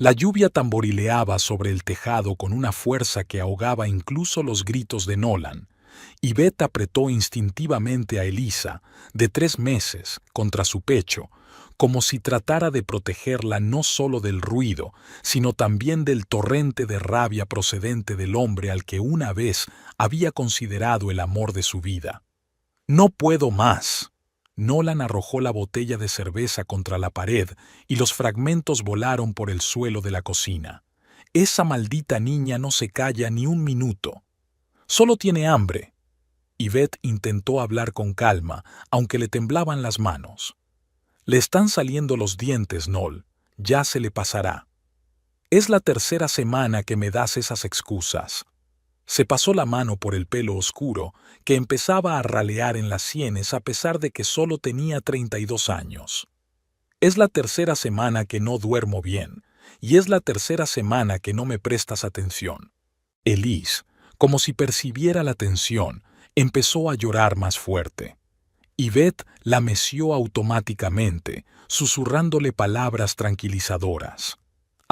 La lluvia tamborileaba sobre el tejado con una fuerza que ahogaba incluso los gritos de Nolan, y Beth apretó instintivamente a Elisa, de 3 meses, contra su pecho, como si tratara de protegerla no solo del ruido, sino también del torrente de rabia procedente del hombre al que una vez había considerado el amor de su vida. «No puedo más». Nolan arrojó la botella de cerveza contra la pared y los fragmentos volaron por el suelo de la cocina. «Esa maldita niña no se calla ni un minuto. Solo tiene hambre». Yvette intentó hablar con calma, aunque le temblaban las manos. «Le están saliendo los dientes, Noel. Ya se le pasará. Es la tercera semana que me das esas excusas». Se pasó la mano por el pelo oscuro, que empezaba a ralear en las sienes a pesar de que solo tenía 32 años. «Es la tercera semana que no duermo bien, y es la tercera semana que no me prestas atención». Elise, como si percibiera la tensión, empezó a llorar más fuerte. Yvette la meció automáticamente, susurrándole palabras tranquilizadoras.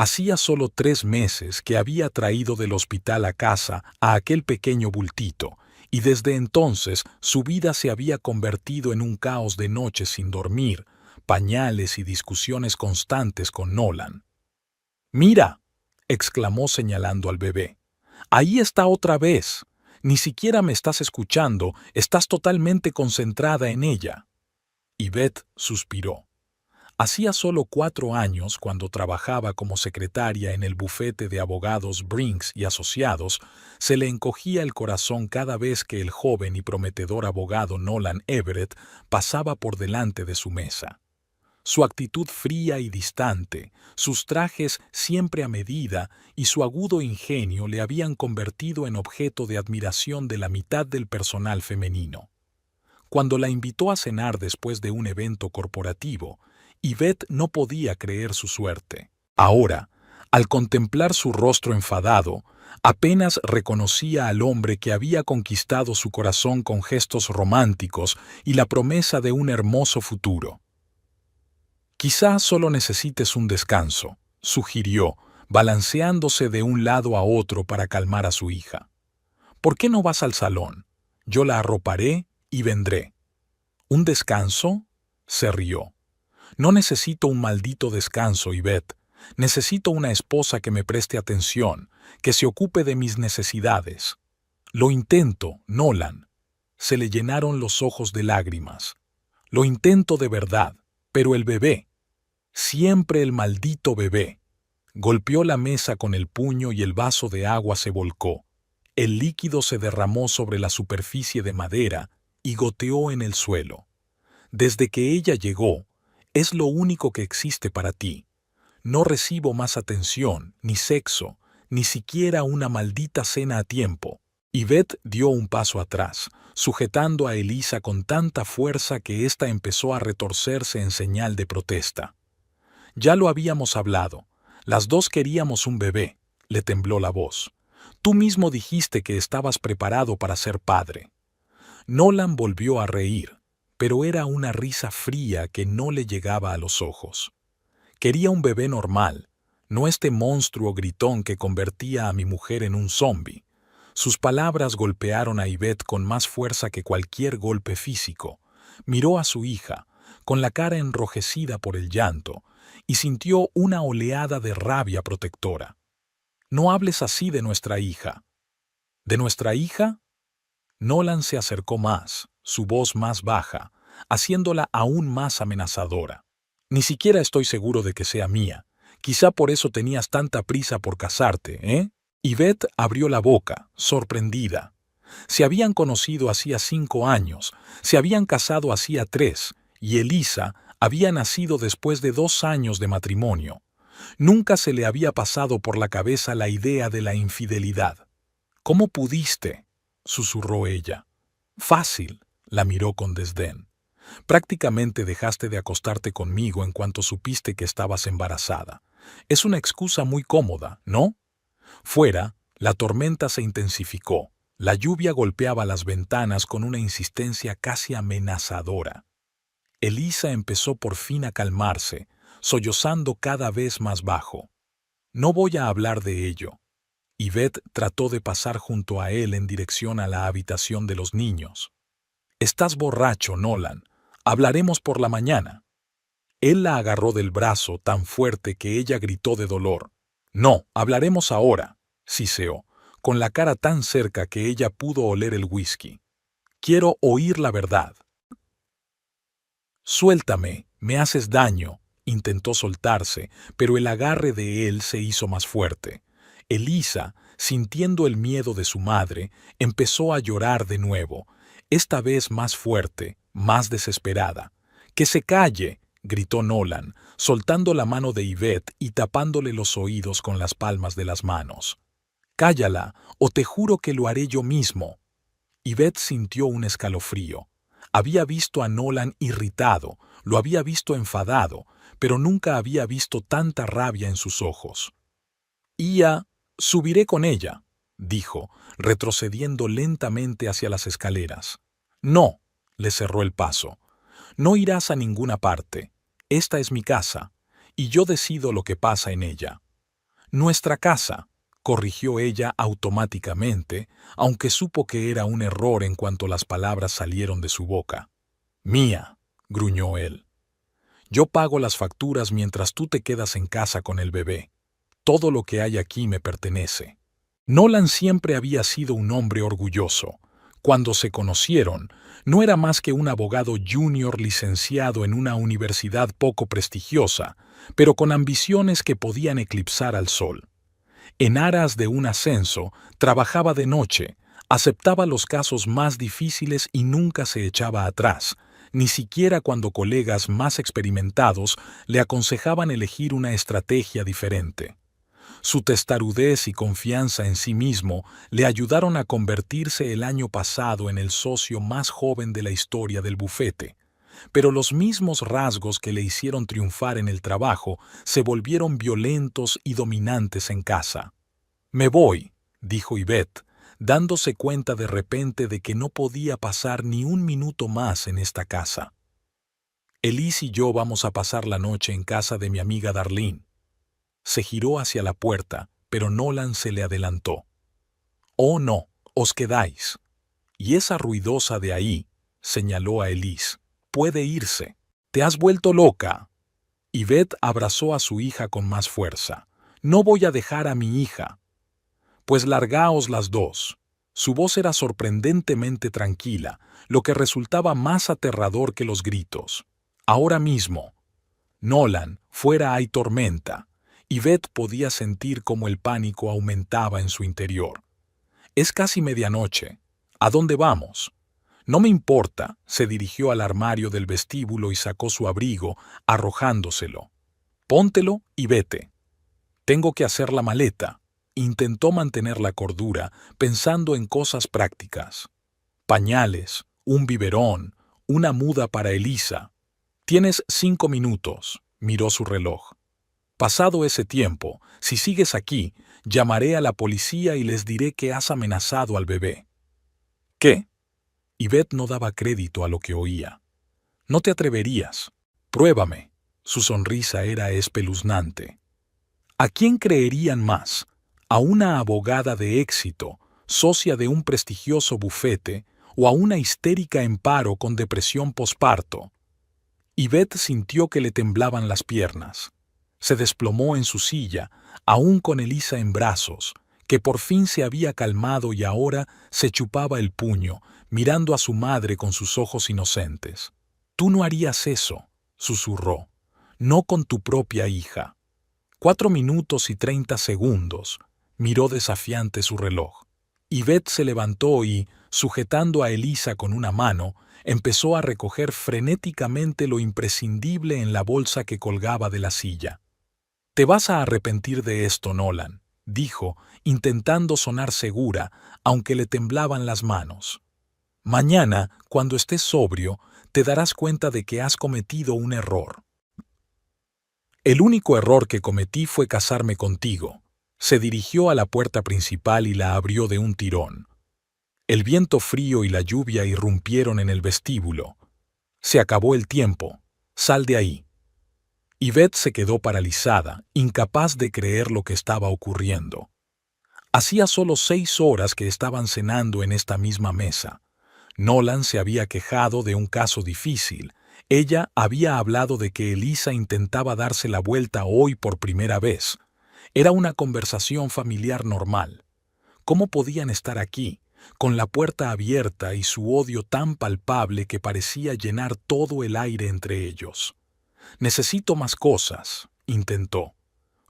Hacía solo 3 meses que había traído del hospital a casa a aquel pequeño bultito, y desde entonces su vida se había convertido en un caos de noches sin dormir, pañales y discusiones constantes con Nolan. «Mira», exclamó señalando al bebé, «ahí está otra vez. Ni siquiera me estás escuchando, estás totalmente concentrada en ella». Yvette suspiró. Hacía solo 4 años, cuando trabajaba como secretaria en el bufete de abogados Brinks y Asociados, se le encogía el corazón cada vez que el joven y prometedor abogado Nolan Everett pasaba por delante de su mesa. Su actitud fría y distante, sus trajes siempre a medida y su agudo ingenio le habían convertido en objeto de admiración de la mitad del personal femenino. Cuando la invitó a cenar después de un evento corporativo, Yvette no podía creer su suerte. Ahora, al contemplar su rostro enfadado, apenas reconocía al hombre que había conquistado su corazón con gestos románticos y la promesa de un hermoso futuro. «Quizá solo necesites un descanso», sugirió, balanceándose de un lado a otro para calmar a su hija. «¿Por qué no vas al salón? Yo la arroparé y vendré». «¿Un descanso?», se rió. «No necesito un maldito descanso, Yvette. Necesito una esposa que me preste atención, que se ocupe de mis necesidades». «Lo intento, Nolan». Se le llenaron los ojos de lágrimas. «Lo intento de verdad, pero el bebé. Siempre el maldito bebé». Golpeó la mesa con el puño y el vaso de agua se volcó. El líquido se derramó sobre la superficie de madera y goteó en el suelo. «Desde que ella llegó, es lo único que existe para ti. No recibo más atención, ni sexo, ni siquiera una maldita cena a tiempo». Yvette dio un paso atrás, sujetando a Elisa con tanta fuerza que ésta empezó a retorcerse en señal de protesta. «Ya lo habíamos hablado. Las dos queríamos un bebé», le tembló la voz. «Tú mismo dijiste que estabas preparado para ser padre». Nolan volvió a reír, pero era una risa fría que no le llegaba a los ojos. «Quería un bebé normal, no este monstruo gritón que convertía a mi mujer en un zombi». Sus palabras golpearon a Yvette con más fuerza que cualquier golpe físico. Miró a su hija, con la cara enrojecida por el llanto, y sintió una oleada de rabia protectora. «No hables así de nuestra hija». «¿De nuestra hija?». Nolan se acercó más, su voz más baja, haciéndola aún más amenazadora. «Ni siquiera estoy seguro de que sea mía. Quizá por eso tenías tanta prisa por casarte, ¿eh?». Yvette abrió la boca, sorprendida. Se habían conocido hacía 5 años, se habían casado hacía 3, y Elisa había nacido después de 2 años de matrimonio. Nunca se le había pasado por la cabeza la idea de la infidelidad. «¿Cómo pudiste?», susurró ella. «Fácil», la miró con desdén. «Prácticamente dejaste de acostarte conmigo en cuanto supiste que estabas embarazada. Es una excusa muy cómoda, ¿no?». Fuera, la tormenta se intensificó. La lluvia golpeaba las ventanas con una insistencia casi amenazadora. Elisa empezó por fin a calmarse, sollozando cada vez más bajo. No voy a hablar de ello. Yvette trató de pasar junto a él en dirección a la habitación de los niños. Estás borracho, Nolan. Hablaremos por la mañana. Él la agarró del brazo tan fuerte que ella gritó de dolor. No, hablaremos ahora, siseó, con la cara tan cerca que ella pudo oler el whisky. Quiero oír la verdad. Suéltame, me haces daño. Intentó soltarse, pero el agarre de él se hizo más fuerte. Elisa, sintiendo el miedo de su madre, empezó a llorar de nuevo, esta vez más fuerte, más desesperada. ¡Que se calle!, gritó Nolan, soltando la mano de Yvette y tapándole los oídos con las palmas de las manos. «Cállala, o te juro que lo haré yo mismo». Yvette sintió un escalofrío. Había visto a Nolan irritado, lo había visto enfadado, pero nunca había visto tanta rabia en sus ojos. Subiré con ella», dijo, retrocediendo lentamente hacia las escaleras. «No», le cerró el paso. «No irás a ninguna parte. Esta es mi casa, y yo decido lo que pasa en ella». «Nuestra casa», corrigió ella automáticamente, aunque supo que era un error en cuanto las palabras salieron de su boca. «Mía», gruñó él. «Yo pago las facturas mientras tú te quedas en casa con el bebé. Todo lo que hay aquí me pertenece». Nolan siempre había sido un hombre orgulloso. Cuando se conocieron, no era más que un abogado junior licenciado en una universidad poco prestigiosa, pero con ambiciones que podían eclipsar al sol. En aras de un ascenso, trabajaba de noche, aceptaba los casos más difíciles y nunca se echaba atrás, ni siquiera cuando colegas más experimentados le aconsejaban elegir una estrategia diferente. Su testarudez y confianza en sí mismo le ayudaron a convertirse el año pasado en el socio más joven de la historia del bufete, pero los mismos rasgos que le hicieron triunfar en el trabajo se volvieron violentos y dominantes en casa. «Me voy», dijo Yvette, dándose cuenta de repente de que no podía pasar ni un minuto más en esta casa. «Elise y yo vamos a pasar la noche en casa de mi amiga Darlene». Se giró hacia la puerta, pero Nolan se le adelantó. «Oh no, os quedáis. Y esa ruidosa de ahí», señaló a Elise, «puede irse. Te has vuelto loca». Yvette abrazó a su hija con más fuerza. «No voy a dejar a mi hija». «Pues largaos las dos». Su voz era sorprendentemente tranquila, lo que resultaba más aterrador que los gritos. «Ahora mismo». «Nolan, fuera hay tormenta». Yvette podía sentir cómo el pánico aumentaba en su interior. «Es casi medianoche. ¿A dónde vamos?» «No me importa», se dirigió al armario del vestíbulo y sacó su abrigo, arrojándoselo. «Póntelo y vete». «Tengo que hacer la maleta». Intentó mantener la cordura, pensando en cosas prácticas. «Pañales, un biberón, una muda para Elisa». «Tienes 5 minutos», miró su reloj. «Pasado ese tiempo, si sigues aquí, llamaré a la policía y les diré que has amenazado al bebé». «¿Qué?» Yvette no daba crédito a lo que oía. «No te atreverías. Pruébame». Su sonrisa era espeluznante. ¿A quién creerían más? ¿A una abogada de éxito, socia de un prestigioso bufete, o a una histérica en paro con depresión posparto? Yvette sintió que le temblaban las piernas. Se desplomó en su silla, aún con Elisa en brazos, que por fin se había calmado y ahora se chupaba el puño, mirando a su madre con sus ojos inocentes. «Tú no harías eso», susurró, «no con tu propia hija». 4 minutos y 30 segundos, miró desafiante su reloj. Yvette se levantó y, sujetando a Elisa con una mano, empezó a recoger frenéticamente lo imprescindible en la bolsa que colgaba de la silla. «Te vas a arrepentir de esto, Nolan», dijo, intentando sonar segura, aunque le temblaban las manos. «Mañana, cuando estés sobrio, te darás cuenta de que has cometido un error». «El único error que cometí fue casarme contigo». Se dirigió a la puerta principal y la abrió de un tirón. El viento frío y la lluvia irrumpieron en el vestíbulo. «Se acabó el tiempo. Sal de ahí». Yvette se quedó paralizada, incapaz de creer lo que estaba ocurriendo. Hacía solo 6 horas que estaban cenando en esta misma mesa. Nolan se había quejado de un caso difícil. Ella había hablado de que Elisa intentaba darse la vuelta hoy por primera vez. Era una conversación familiar normal. ¿Cómo podían estar aquí, con la puerta abierta y su odio tan palpable que parecía llenar todo el aire entre ellos? Necesito más cosas, intentó.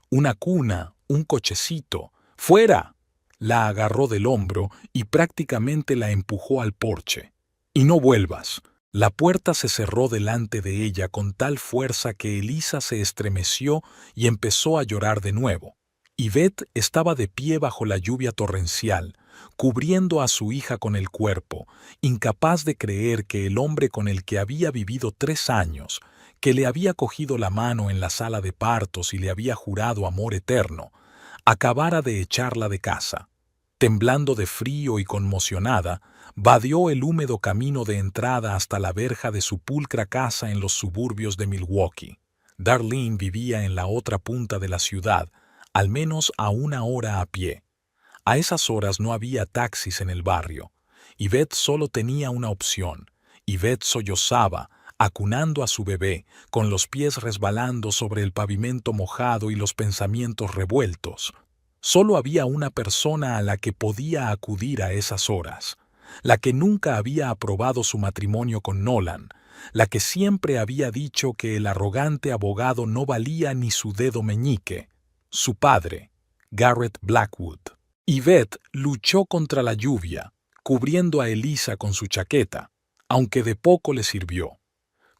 Una cuna, un cochecito. ¡Fuera! La agarró del hombro y prácticamente la empujó al porche. Y no vuelvas. La puerta se cerró delante de ella con tal fuerza que Elisa se estremeció y empezó a llorar de nuevo. Yvette estaba de pie bajo la lluvia torrencial, cubriendo a su hija con el cuerpo, incapaz de creer que el hombre con el que había vivido 3 años, que le había cogido la mano en la sala de partos y le había jurado amor eterno, acabara de echarla de casa. Temblando de frío y conmocionada, vadeó el húmedo camino de entrada hasta la verja de su pulcra casa en los suburbios de Milwaukee. Darlene vivía en la otra punta de la ciudad, al menos a 1 hora a pie. A esas horas no había taxis en el barrio. Yvette solo tenía una opción. Yvette sollozaba, acunando a su bebé, con los pies resbalando sobre el pavimento mojado y los pensamientos revueltos. Solo había una persona a la que podía acudir a esas horas, la que nunca había aprobado su matrimonio con Nolan, la que siempre había dicho que el arrogante abogado no valía ni su dedo meñique, su padre, Garrett Blackwood. Yvette luchó contra la lluvia, cubriendo a Elisa con su chaqueta, aunque de poco le sirvió.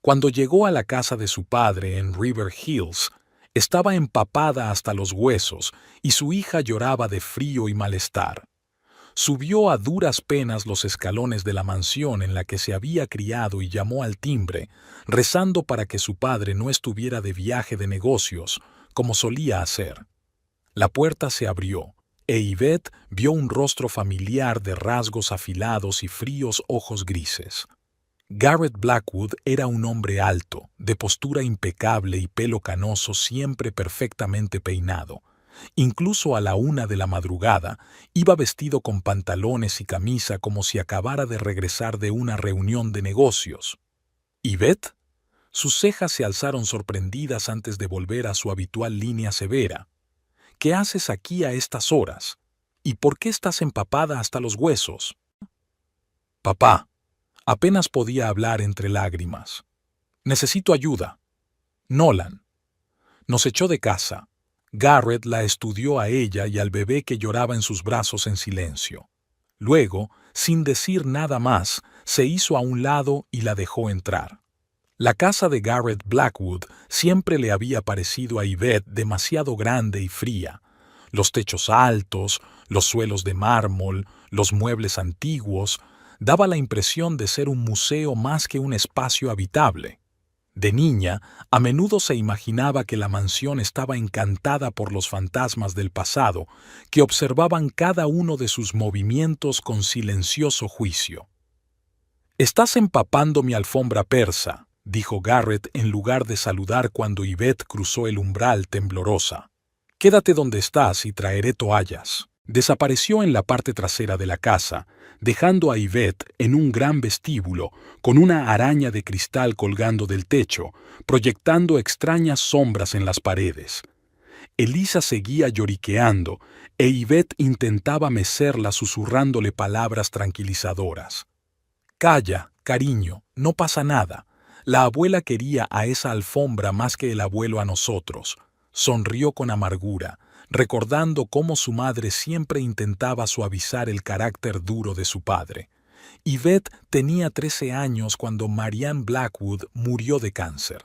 Cuando llegó a la casa de su padre en River Hills, estaba empapada hasta los huesos y su hija lloraba de frío y malestar. Subió a duras penas los escalones de la mansión en la que se había criado y llamó al timbre, rezando para que su padre no estuviera de viaje de negocios, como solía hacer. La puerta se abrió, e Yvette vio un rostro familiar de rasgos afilados y fríos ojos grises. Garrett Blackwood era un hombre alto, de postura impecable y pelo canoso siempre perfectamente peinado. Incluso a la 1 de la madrugada, iba vestido con pantalones y camisa como si acabara de regresar de una reunión de negocios. ¿Yvette? Sus cejas se alzaron sorprendidas antes de volver a su habitual línea severa. ¿Qué haces aquí a estas horas? ¿Y por qué estás empapada hasta los huesos? Papá. Apenas podía hablar entre lágrimas. Necesito ayuda. Nolan. Nos echó de casa. Garrett la estudió a ella y al bebé que lloraba en sus brazos en silencio. Luego, sin decir nada más, se hizo a un lado y la dejó entrar. La casa de Garrett Blackwood siempre le había parecido a Yvette demasiado grande y fría. Los techos altos, los suelos de mármol, los muebles antiguos, daba la impresión de ser un museo más que un espacio habitable. De niña, a menudo se imaginaba que la mansión estaba encantada por los fantasmas del pasado, que observaban cada uno de sus movimientos con silencioso juicio. «Estás empapando mi alfombra persa», dijo Garrett en lugar de saludar cuando Yvette cruzó el umbral temblorosa. «Quédate donde estás y traeré toallas». Desapareció en la parte trasera de la casa, dejando a Yvette en un gran vestíbulo con una araña de cristal colgando del techo, proyectando extrañas sombras en las paredes. Elisa seguía lloriqueando e Yvette intentaba mecerla susurrándole palabras tranquilizadoras. «Calla, cariño, no pasa nada. La abuela quería a esa alfombra más que el abuelo a nosotros». Sonrió con amargura, recordando cómo su madre siempre intentaba suavizar el carácter duro de su padre. Yvette tenía 13 años cuando Marianne Blackwood murió de cáncer.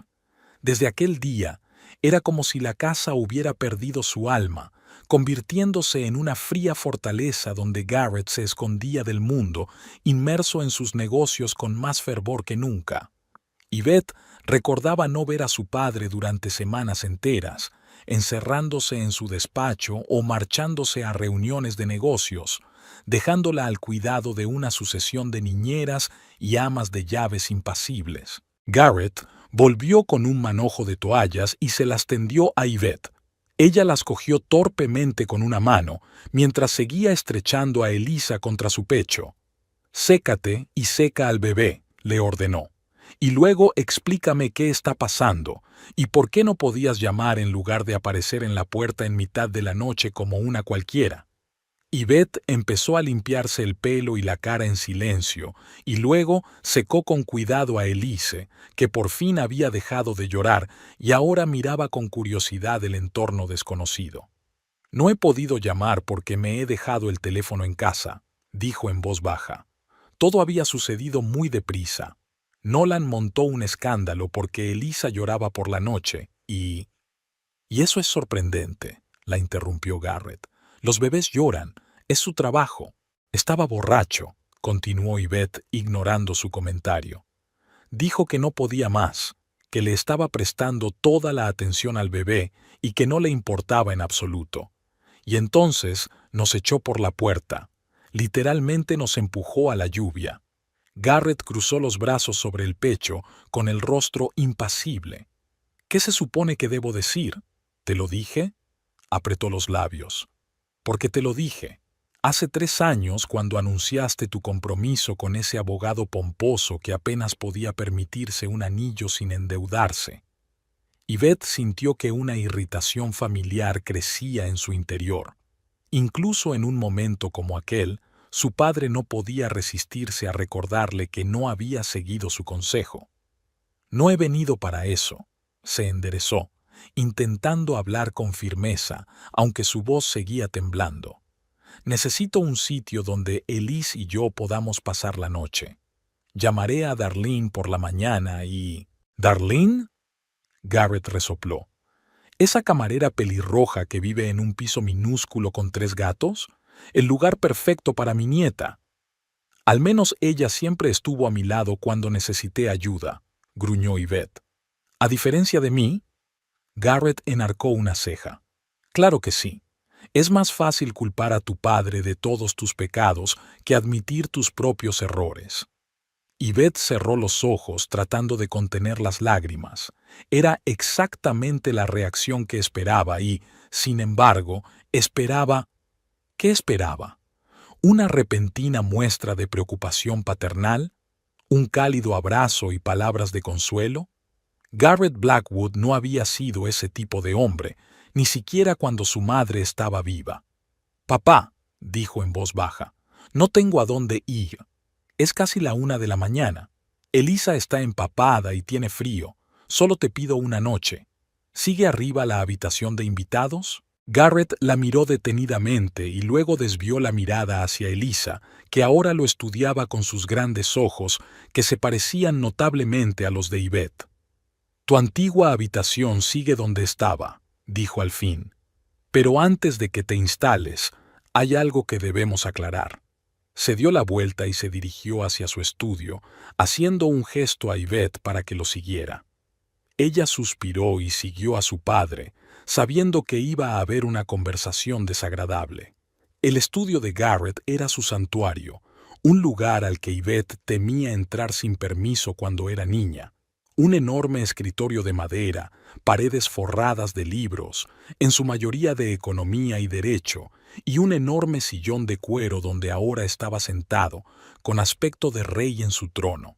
Desde aquel día, era como si la casa hubiera perdido su alma, convirtiéndose en una fría fortaleza donde Garrett se escondía del mundo, inmerso en sus negocios con más fervor que nunca. Yvette recordaba no ver a su padre durante semanas enteras, encerrándose en su despacho o marchándose a reuniones de negocios, dejándola al cuidado de una sucesión de niñeras y amas de llaves impasibles. Garrett Volvió con un manojo de toallas y se las tendió a Yvette. Ella las cogió torpemente con una mano, mientras seguía estrechando a Elisa contra su pecho. «Sécate y seca al bebé», le ordenó. «Y luego explícame qué está pasando, y por qué no podías llamar en lugar de aparecer en la puerta en mitad de la noche como una cualquiera». Yvette empezó a limpiarse el pelo y la cara en silencio, y luego secó con cuidado a Elise, que por fin había dejado de llorar y ahora miraba con curiosidad el entorno desconocido. «No he podido llamar porque me he dejado el teléfono en casa», dijo en voz baja. Todo había sucedido muy deprisa. Nolan montó un escándalo porque Elisa lloraba por la noche y... «Y eso es sorprendente», la interrumpió Garrett. «Los bebés lloran. Es su trabajo». «Estaba borracho», continuó Yvette, ignorando su comentario. «Dijo que no podía más, que le estaba prestando toda la atención al bebé y que no le importaba en absoluto. Y entonces nos echó por la puerta. Literalmente nos empujó a la lluvia». Garrett cruzó los brazos sobre el pecho, con el rostro impasible. «¿Qué se supone que debo decir? ¿Te lo dije?» Apretó los labios. «Porque te lo dije. Hace 3 años, cuando anunciaste tu compromiso con ese abogado pomposo que apenas podía permitirse un anillo sin endeudarse». Yvette sintió que una irritación familiar crecía en su interior. Incluso en un momento como aquel, su padre no podía resistirse a recordarle que no había seguido su consejo. «No he venido para eso», se enderezó, intentando hablar con firmeza, aunque su voz seguía temblando. «Necesito un sitio donde Elise y yo podamos pasar la noche. Llamaré a Darlene por la mañana y...» «¿Darlene?», Garrett resopló. «¿Esa camarera pelirroja que vive en un piso minúsculo con 3 gatos? El lugar perfecto para mi nieta». «Al menos ella siempre estuvo a mi lado cuando necesité ayuda», gruñó Yvette. «A diferencia de mí», Garrett enarcó una ceja. «Claro que sí. Es más fácil culpar a tu padre de todos tus pecados que admitir tus propios errores». Yvette cerró los ojos tratando de contener las lágrimas. Era exactamente la reacción que esperaba y, sin embargo, esperaba... ¿Qué esperaba? ¿Una repentina muestra de preocupación paternal? ¿Un cálido abrazo y palabras de consuelo? Garrett Blackwood no había sido ese tipo de hombre, ni siquiera cuando su madre estaba viva. «Papá», dijo en voz baja, «no tengo a dónde ir. Es casi la 1 de la mañana. Elisa está empapada y tiene frío. Solo te pido una noche. ¿Sigue arriba la habitación de invitados?» Garrett la miró detenidamente y luego desvió la mirada hacia Elisa, que ahora lo estudiaba con sus grandes ojos, que se parecían notablemente a los de Yvette. «Tu antigua habitación sigue donde estaba», dijo al fin. «Pero antes de que te instales, hay algo que debemos aclarar». Se dio la vuelta y se dirigió hacia su estudio, haciendo un gesto a Yvette para que lo siguiera. Ella suspiró y siguió a su padre, sabiendo que iba a haber una conversación desagradable. El estudio de Garrett era su santuario, un lugar al que Yvette temía entrar sin permiso cuando era niña. Un enorme escritorio de madera, paredes forradas de libros, en su mayoría de economía y derecho, y un enorme sillón de cuero donde ahora estaba sentado, con aspecto de rey en su trono.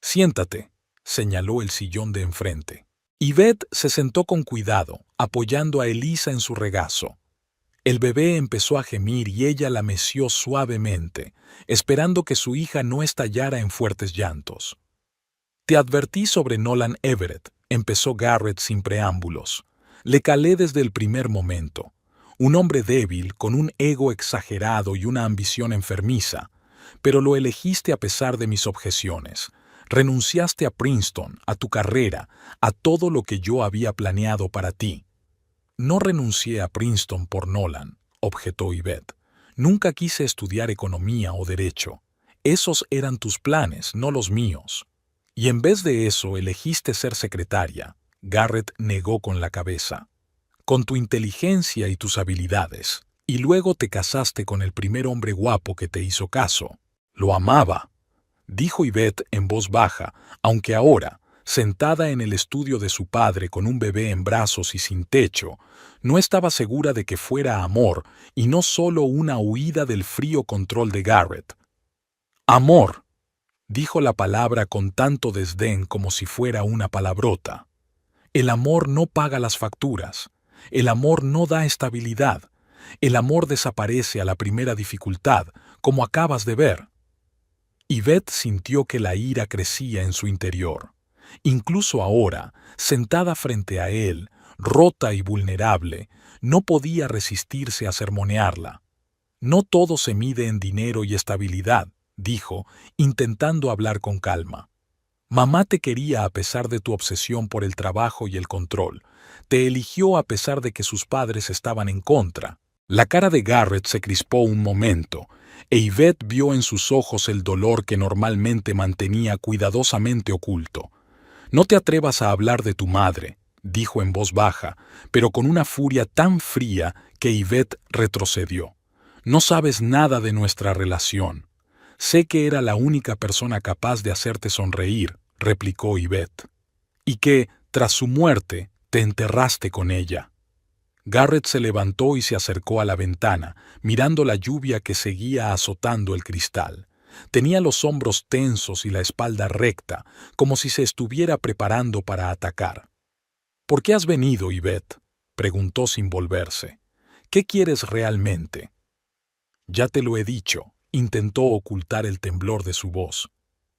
«Siéntate», señaló el sillón de enfrente. Yvette se sentó con cuidado, apoyando a Elisa en su regazo. El bebé empezó a gemir y ella la meció suavemente, esperando que su hija no estallara en fuertes llantos. «Te advertí sobre Nolan Everett», empezó Garrett sin preámbulos. «Le calé desde el primer momento. Un hombre débil, con un ego exagerado y una ambición enfermiza. Pero lo elegiste a pesar de mis objeciones. Renunciaste a Princeton, a tu carrera, a todo lo que yo había planeado para ti». «No renuncié a Princeton por Nolan», objetó Yvette. «Nunca quise estudiar economía o derecho. Esos eran tus planes, no los míos. Y en vez de eso elegiste ser secretaria», Garrett negó con la cabeza. «Con tu inteligencia y tus habilidades. Y luego te casaste con el primer hombre guapo que te hizo caso. Lo amaba», dijo Yvette en voz baja, aunque ahora, sentada en el estudio de su padre con un bebé en brazos y sin techo, no estaba segura de que fuera amor y no solo una huida del frío control de Garrett. «Amor», dijo la palabra con tanto desdén como si fuera una palabrota. El amor no paga las facturas. El amor no da estabilidad. El amor desaparece a la primera dificultad, como acabas de ver. Yvette sintió que la ira crecía en su interior. Incluso ahora, sentada frente a él, rota y vulnerable, no podía resistirse a sermonearla. «No todo se mide en dinero y estabilidad», dijo, intentando hablar con calma. «Mamá te quería a pesar de tu obsesión por el trabajo y el control. Te eligió a pesar de que sus padres estaban en contra». La cara de Garrett se crispó un momento, e Yvette vio en sus ojos el dolor que normalmente mantenía cuidadosamente oculto. «No te atrevas a hablar de tu madre», dijo en voz baja, pero con una furia tan fría que Yvette retrocedió. «No sabes nada de nuestra relación». «Sé que era la única persona capaz de hacerte sonreír», replicó Yvette, «y que, tras su muerte, te enterraste con ella». Garrett se levantó y se acercó a la ventana, mirando la lluvia que seguía azotando el cristal. Tenía los hombros tensos y la espalda recta, como si se estuviera preparando para atacar. «¿Por qué has venido, Yvette?», preguntó sin volverse. «¿Qué quieres realmente?». «Ya te lo he dicho», intentó ocultar el temblor de su voz.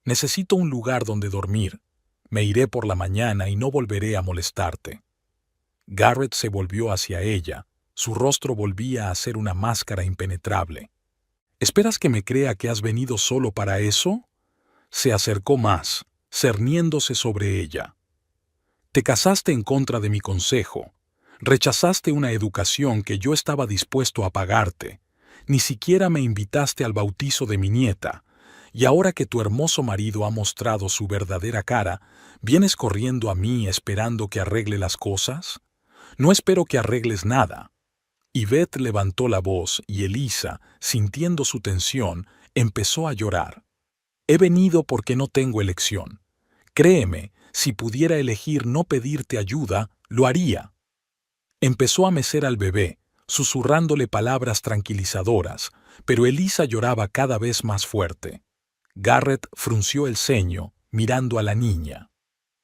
«Necesito un lugar donde dormir. Me iré por la mañana y no volveré a molestarte». Garrett se volvió hacia ella. Su rostro volvía a ser una máscara impenetrable. «¿Esperas que me crea que has venido solo para eso?». Se acercó más, cerniéndose sobre ella. «Te casaste en contra de mi consejo. Rechazaste una educación que yo estaba dispuesto a pagarte. Ni siquiera me invitaste al bautizo de mi nieta. Y ahora que tu hermoso marido ha mostrado su verdadera cara, ¿vienes corriendo a mí esperando que arregle las cosas? No espero que arregles nada». Yvette levantó la voz y Elisa, sintiendo su tensión, empezó a llorar. «He venido porque no tengo elección. Créeme, si pudiera elegir no pedirte ayuda, lo haría». Empezó a mecer al bebé, susurrándole palabras tranquilizadoras, pero Elisa lloraba cada vez más fuerte. Garrett frunció el ceño, mirando a la niña.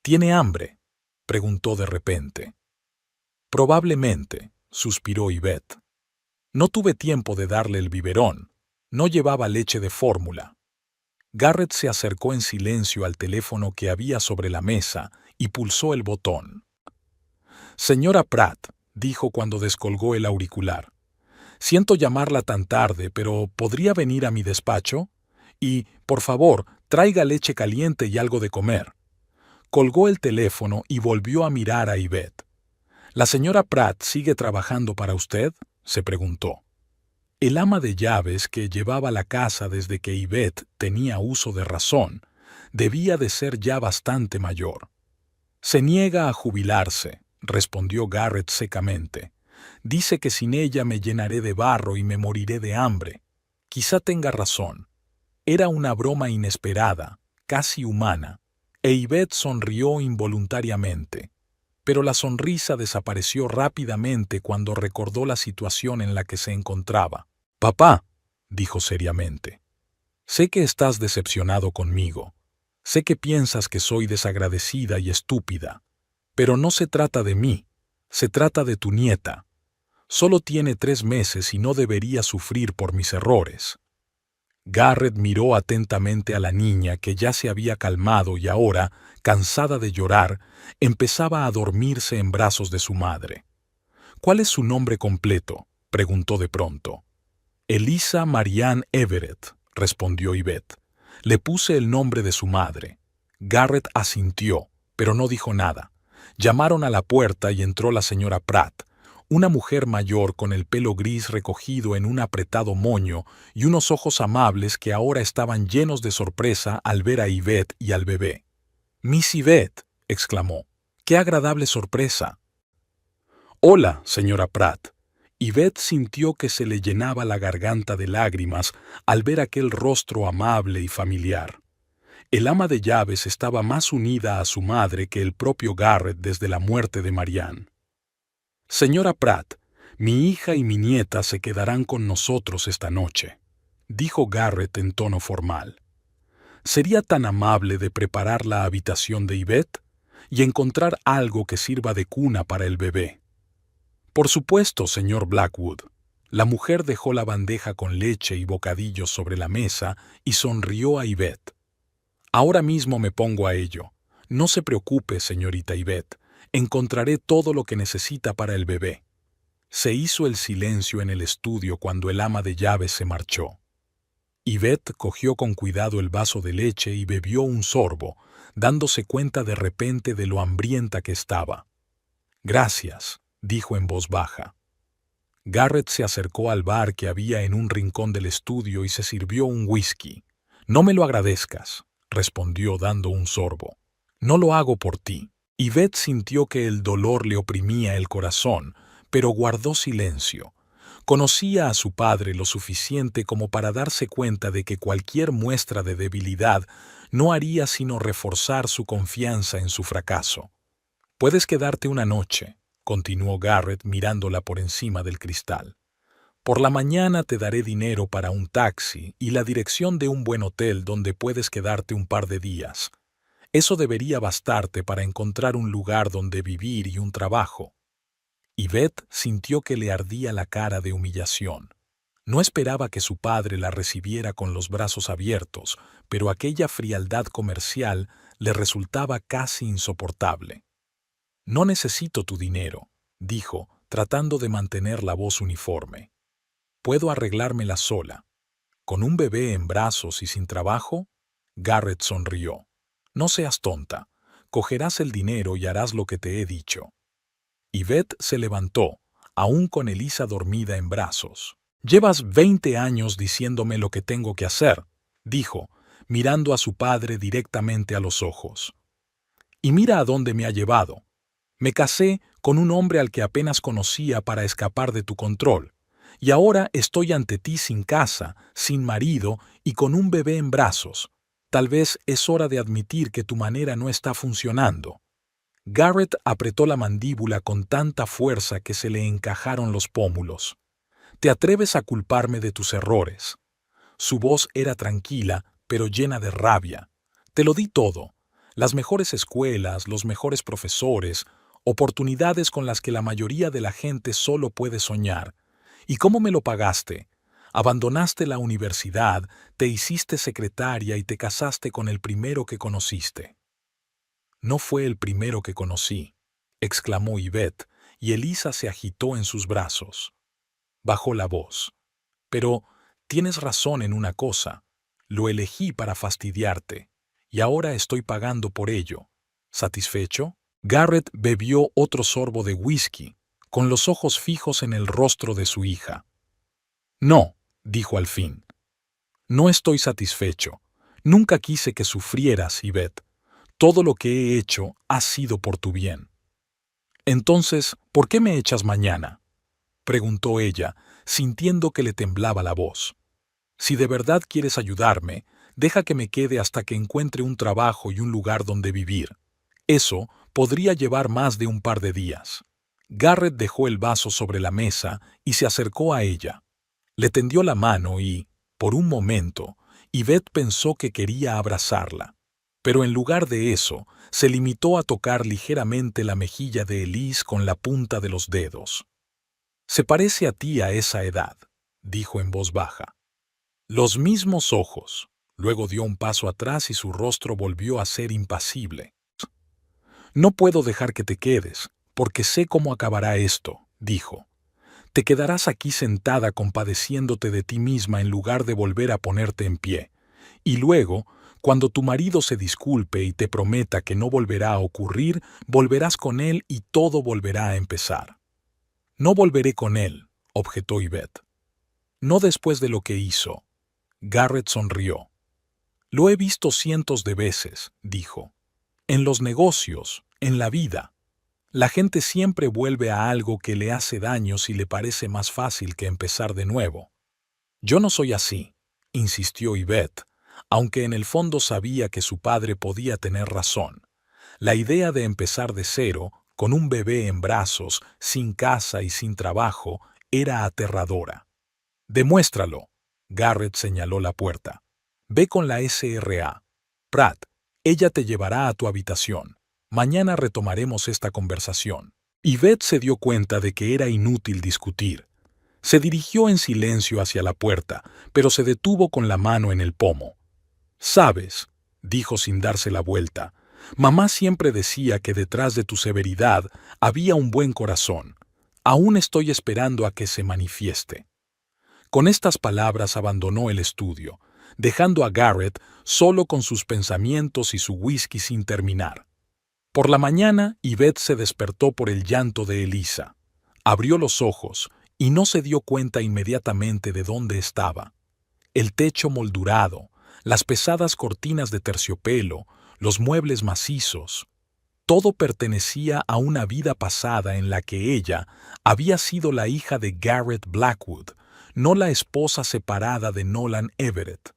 «¿Tiene hambre?», preguntó de repente. «Probablemente», suspiró Yvette. «No tuve tiempo de darle el biberón. No llevaba leche de fórmula». Garrett se acercó en silencio al teléfono que había sobre la mesa y pulsó el botón. «Señora Pratt», dijo cuando descolgó el auricular. «Siento llamarla tan tarde, pero ¿podría venir a mi despacho? Y, por favor, traiga leche caliente y algo de comer». Colgó el teléfono y volvió a mirar a Yvette. «¿La señora Pratt sigue trabajando para usted?», se preguntó. El ama de llaves que llevaba la casa desde que Yvette tenía uso de razón debía de ser ya bastante mayor. «Se niega a jubilarse», respondió Garrett secamente. «Dice que sin ella me llenaré de barro y me moriré de hambre. Quizá tenga razón». Era una broma inesperada, casi humana, e Yvette sonrió involuntariamente. Pero la sonrisa desapareció rápidamente cuando recordó la situación en la que se encontraba. «Papá», dijo seriamente, «sé que estás decepcionado conmigo. Sé que piensas que soy desagradecida y estúpida. Pero no se trata de mí, se trata de tu nieta. Solo tiene 3 meses y no debería sufrir por mis errores». Garrett miró atentamente a la niña que ya se había calmado y ahora, cansada de llorar, empezaba a dormirse en brazos de su madre. «¿Cuál es su nombre completo?», preguntó de pronto. «Elisa Marianne Everett», respondió Yvette. «Le puse el nombre de su madre». Garrett asintió, pero no dijo nada. Llamaron a la puerta y entró la señora Pratt, una mujer mayor con el pelo gris recogido en un apretado moño y unos ojos amables que ahora estaban llenos de sorpresa al ver a Yvette y al bebé. «Miss Yvette», exclamó, «qué agradable sorpresa». «Hola, señora Pratt». Yvette sintió que se le llenaba la garganta de lágrimas al ver aquel rostro amable y familiar. El ama de llaves estaba más unida a su madre que el propio Garrett desde la muerte de Marianne. «Señora Pratt, mi hija y mi nieta se quedarán con nosotros esta noche», dijo Garrett en tono formal. «¿Sería tan amable de preparar la habitación de Yvette y encontrar algo que sirva de cuna para el bebé?» «Por supuesto, señor Blackwood». La mujer dejó la bandeja con leche y bocadillos sobre la mesa y sonrió a Yvette. «Ahora mismo me pongo a ello. No se preocupe, señorita Yvette. Encontraré todo lo que necesita para el bebé». Se hizo el silencio en el estudio cuando el ama de llaves se marchó. Yvette cogió con cuidado el vaso de leche y bebió un sorbo, dándose cuenta de repente de lo hambrienta que estaba. «Gracias», dijo en voz baja. Garrett se acercó al bar que había en un rincón del estudio y se sirvió un whisky. «No me lo agradezcas», respondió dando un sorbo. «No lo hago por ti». Yvette sintió que el dolor le oprimía el corazón, pero guardó silencio. Conocía a su padre lo suficiente como para darse cuenta de que cualquier muestra de debilidad no haría sino reforzar su confianza en su fracaso. «Puedes quedarte una noche», continuó Garrett mirándola por encima del cristal. «Por la mañana te daré dinero para un taxi y la dirección de un buen hotel donde puedes quedarte un par de días. Eso debería bastarte para encontrar un lugar donde vivir y un trabajo». Yvette sintió que le ardía la cara de humillación. No esperaba que su padre la recibiera con los brazos abiertos, pero aquella frialdad comercial le resultaba casi insoportable. «No necesito tu dinero», dijo, tratando de mantener la voz uniforme. «Puedo arreglármela sola». «¿Con un bebé en brazos y sin trabajo?» Garrett sonrió. «No seas tonta. Cogerás el dinero y harás lo que te he dicho». Yvette se levantó, aún con Elisa dormida en brazos. «Llevas 20 años diciéndome lo que tengo que hacer», dijo, mirando a su padre directamente a los ojos. «Y mira a dónde me ha llevado. Me casé con un hombre al que apenas conocía para escapar de tu control, y ahora estoy ante ti sin casa, sin marido y con un bebé en brazos. Tal vez es hora de admitir que tu manera no está funcionando». Garrett apretó la mandíbula con tanta fuerza que se le encajaron los pómulos. «¿Te atreves a culparme de tus errores?» Su voz era tranquila, pero llena de rabia. «Te lo di todo. Las mejores escuelas, los mejores profesores, oportunidades con las que la mayoría de la gente solo puede soñar. ¿Y cómo me lo pagaste? Abandonaste la universidad, te hiciste secretaria y te casaste con el primero que conociste». «No fue el primero que conocí», exclamó Yvette, y Elisa se agitó en sus brazos. Bajó la voz. «Pero tienes razón en una cosa. Lo elegí para fastidiarte, y ahora estoy pagando por ello. ¿Satisfecho?» Garrett bebió otro sorbo de whisky, con los ojos fijos en el rostro de su hija. «No», dijo al fin. «No estoy satisfecho. Nunca quise que sufrieras, Yvette. Todo lo que he hecho ha sido por tu bien». «Entonces, ¿por qué me echas mañana?», preguntó ella, sintiendo que le temblaba la voz. «Si de verdad quieres ayudarme, deja que me quede hasta que encuentre un trabajo y un lugar donde vivir. Eso podría llevar más de un par de días». Garrett dejó el vaso sobre la mesa y se acercó a ella. Le tendió la mano y, por un momento, Yvette pensó que quería abrazarla. Pero en lugar de eso, se limitó a tocar ligeramente la mejilla de Elise con la punta de los dedos. «Se parece a ti a esa edad», dijo en voz baja. «Los mismos ojos». Luego dio un paso atrás y su rostro volvió a ser impasible. «No puedo dejar que te quedes, porque sé cómo acabará esto», dijo. «Te quedarás aquí sentada compadeciéndote de ti misma en lugar de volver a ponerte en pie. Y luego, cuando tu marido se disculpe y te prometa que no volverá a ocurrir, volverás con él y todo volverá a empezar». «No volveré con él», objetó Yvette. «No después de lo que hizo». Garrett sonrió. «Lo he visto cientos de veces», dijo. «En los negocios, en la vida. La gente siempre vuelve a algo que le hace daño si le parece más fácil que empezar de nuevo». «Yo no soy así», insistió Yvette, aunque en el fondo sabía que su padre podía tener razón. La idea de empezar de cero, con un bebé en brazos, sin casa y sin trabajo, era aterradora. Demuéstralo. Garrett señaló la puerta. Ve con la SRA. Pratt, ella te llevará a tu habitación. Mañana retomaremos esta conversación. Yvette se dio cuenta de que era inútil discutir. Se dirigió en silencio hacia la puerta, pero se detuvo con la mano en el pomo. «Sabes», dijo sin darse la vuelta, «mamá siempre decía que detrás de tu severidad había un buen corazón. Aún estoy esperando a que se manifieste». Con estas palabras abandonó el estudio, dejando a Garrett solo con sus pensamientos y su whisky sin terminar. Por la mañana, Yvette se despertó por el llanto de Elisa. Abrió los ojos y no se dio cuenta inmediatamente de dónde estaba. El techo moldurado, las pesadas cortinas de terciopelo, los muebles macizos. Todo pertenecía a una vida pasada en la que ella había sido la hija de Garrett Blackwood, no la esposa separada de Nolan Everett.